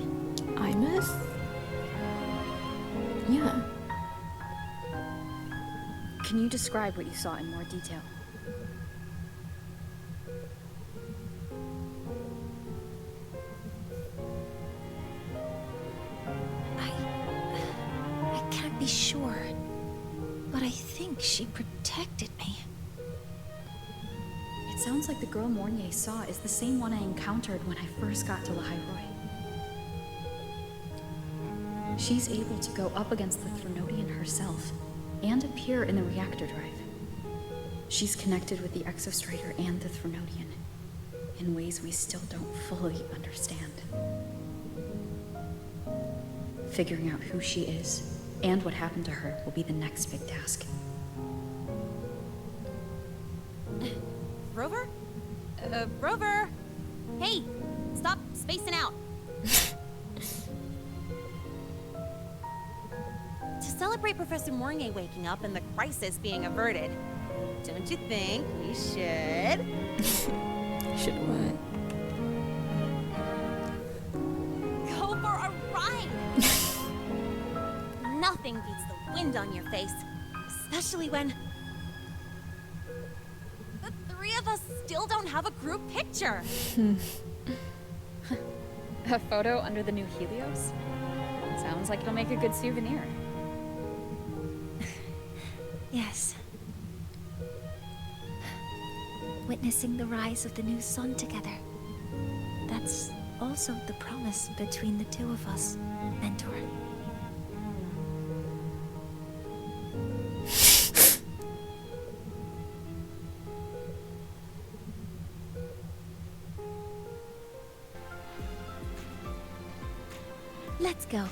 Imus? Yeah. Can you describe what you saw in more detail? I can't be sure, but I think she protected me. It sounds like the girl Mornier saw is the same one I encountered when I first got to Lahai. She's able to go up against the Threnodian herself and appear in the reactor drive. She's connected with the Exostrider and the Threnodian in ways we still don't fully understand. Figuring out who she is and what happened to her will be the next big task. Rover? Rover! Hey! Stop spacing out! To celebrate Professor Mornier waking up and the crisis being averted, don't you think we should? Should what? Go for a ride! Nothing beats the wind on your face, especially when the three of us still don't have a group picture. A photo under the new Helios? Sounds like it'll make a good souvenir. Yes. Witnessing the rise of the new sun together. That's also the promise between the two of us, Mentor. Let's go.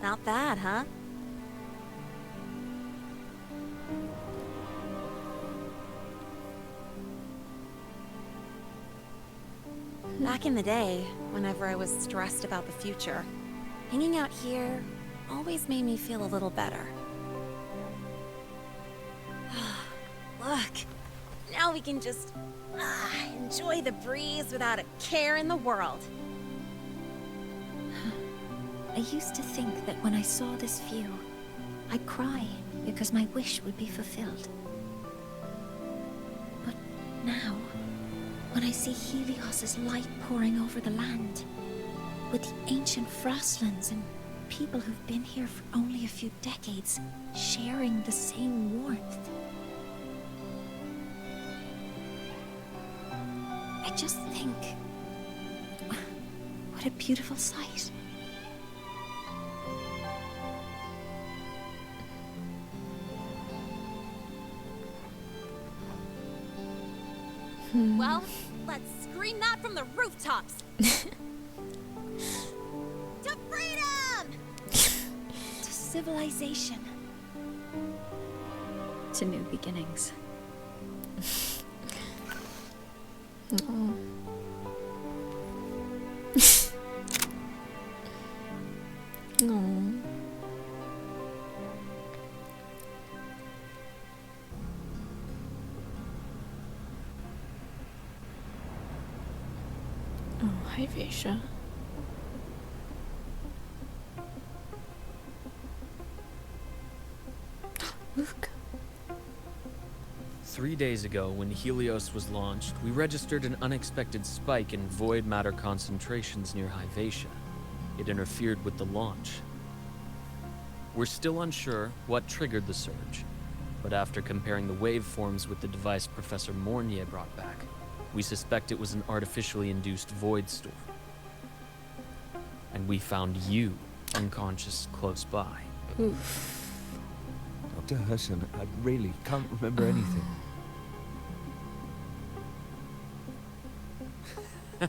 about that, huh? Back in the day, whenever I was stressed about the future, hanging out here always made me feel a little better. Look, now we can just enjoy the breeze without a care in the world. I used to think that when I saw this view, I'd cry because my wish would be fulfilled. But now, when I see Helios's light pouring over the land, with the ancient frostlands and people who've been here for only a few decades sharing the same warmth, I just think, what a beautiful sight. Well, let's scream that from the rooftops! To freedom! To civilization. To new beginnings. Oh. No. Oh, hi, Vesha. Look. 3 days ago, when Helios was launched, we registered an unexpected spike in void matter concentrations near Hyvatia. It interfered with the launch. We're still unsure what triggered the surge, but after comparing the waveforms with the device Professor Mornier brought back, we suspect it was an artificially induced void storm. And we found you unconscious close by. Oof. Dr. Hudson, I really can't remember anything. You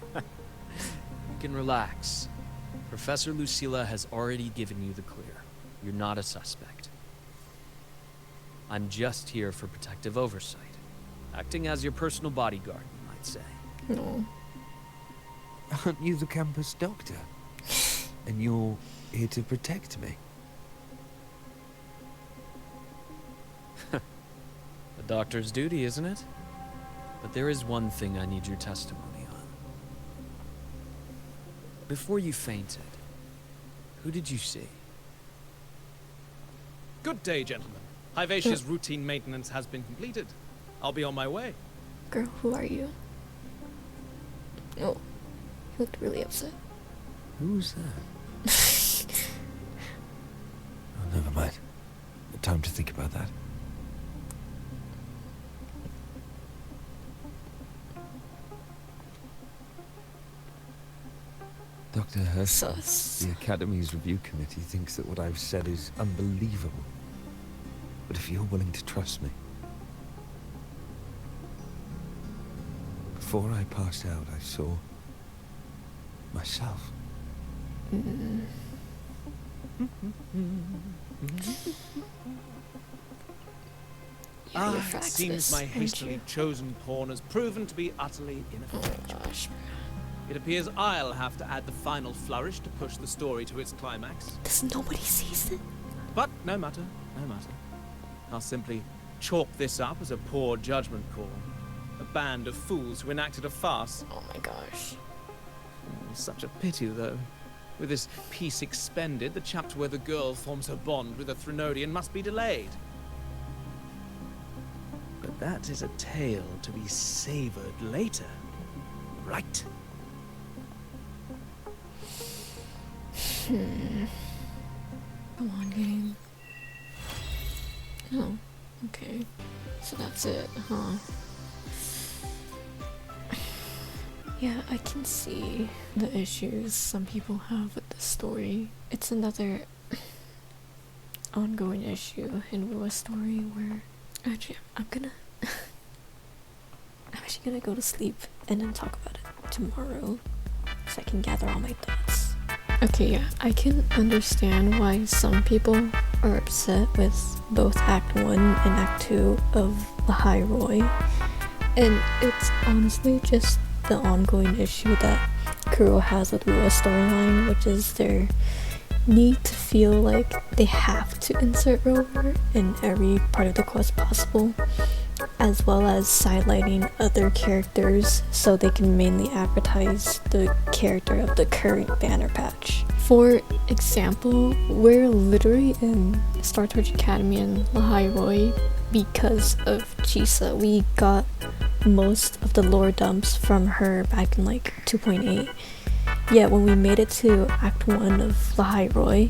can relax. Professor Lucilla has already given you the clear. You're not a suspect. I'm just here for protective oversight, acting as your personal bodyguard, you might say. No. Aren't you the campus doctor? And you're here to protect me? The doctor's duty, isn't it? But there is one thing I need your testimony on. Before you fainted, who did you see? Good day, gentlemen. Hyvatia's routine maintenance has been completed. I'll be on my way. Girl, who are you? Oh, he looked really upset. Who's that? Oh, never mind. No time to think about that. Dr. Hurst, the Academy's review committee thinks that what I've said is unbelievable. But if you're willing to trust me... Before I passed out, I saw... myself. It seems my hastily chosen pawn has proven to be utterly ineffectual. It appears I'll have to add the final flourish to push the story to its climax. Does nobody see it? But no matter, no matter. I'll simply chalk this up as a poor judgment call. A band of fools who enacted a farce. Oh my gosh. Such a pity, though. With this piece expended, the chapter where the girl forms her bond with a Threnodian must be delayed. But that is a tale to be savored later. Right? Come on, game. Oh, okay. So that's it, huh? Yeah, I can see the issues some people have with the story. It's another ongoing issue in WuWa's story where actually I'm actually gonna go to sleep and then talk about it tomorrow so I can gather all my thoughts. Okay, yeah, I can understand why some people are upset with both Act 1 and Act 2 of Lahai Roy. And it's honestly just the ongoing issue that Kuro has with WuWa's storyline, which is their need to feel like they have to insert Rover in every part of the quest possible, as well as sidelighting other characters so they can mainly advertise the character of the current banner patch. For example, we're literally in Star Torch Academy and Lahai Roy because of Chisa. We got most of the lore dumps from her back in like 2.8. Yet when we made it to Act 1 of Lahai Roy,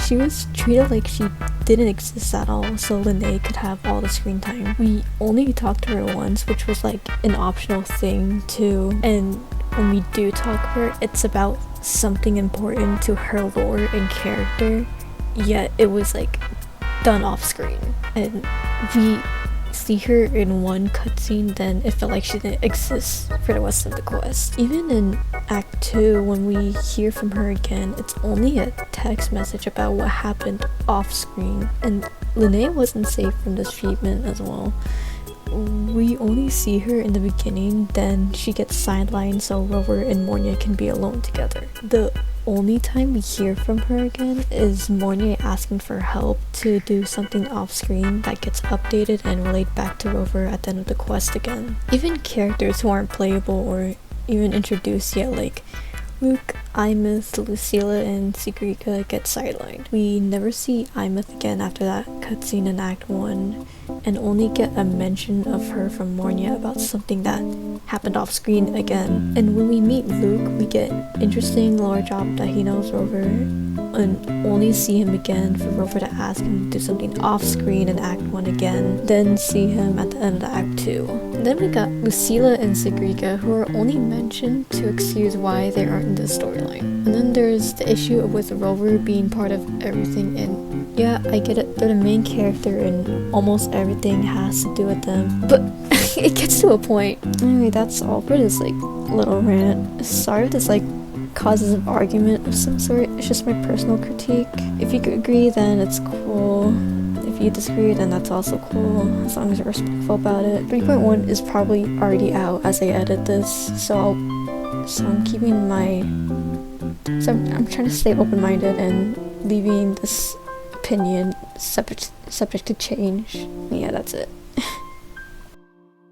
she was treated like she didn't exist at all, so Linnea could have all the screen time. We only talked to her once, which was like an optional thing too, and when we do talk to her, it's about something important to her lore and character, yet it was like done off screen. And we see her in one cutscene, then it felt like she didn't exist for the rest of the quest. Even in Act 2, when we hear from her again, it's only a text message about what happened off screen, and Linnea wasn't safe from this treatment as well. We only see her in the beginning, then she gets sidelined so Rover and Mornia can be alone together. The only time we hear from her again is Mornia asking for help to do something off screen that gets updated and relayed back to Rover at the end of the quest again. Even characters who aren't playable or even introduced yet, like Luke, Imeth, Lucilla, and Sigrika, get sidelined. We never see Imeth again after that cutscene in Act 1, and only get a mention of her from Mornia about something that happened off screen again. And when we meet Luke, we get interesting lore drop that he knows Rover, and only see him again for Rover to ask him to do something off screen in Act 1 again, then see him at the end of Act 2. And then we got Lucilla and Sigrika, who are only mentioned to excuse why they aren't in this storyline. And then there's the issue with Rover being part of everything, and yeah, I get it, they're the main character and almost everything has to do with them, but it gets to a point. Anyway, that's all for this like little rant. Sorry if this like causes an argument of some sort. It's just my personal critique. If you agree, then it's cool. If you disagree, then that's also cool, as long as you're respectful about it. 3.1 is probably already out as I edit this, so I'm keeping my... So I'm trying to stay open-minded and leaving this opinion subject to change. Yeah, that's it.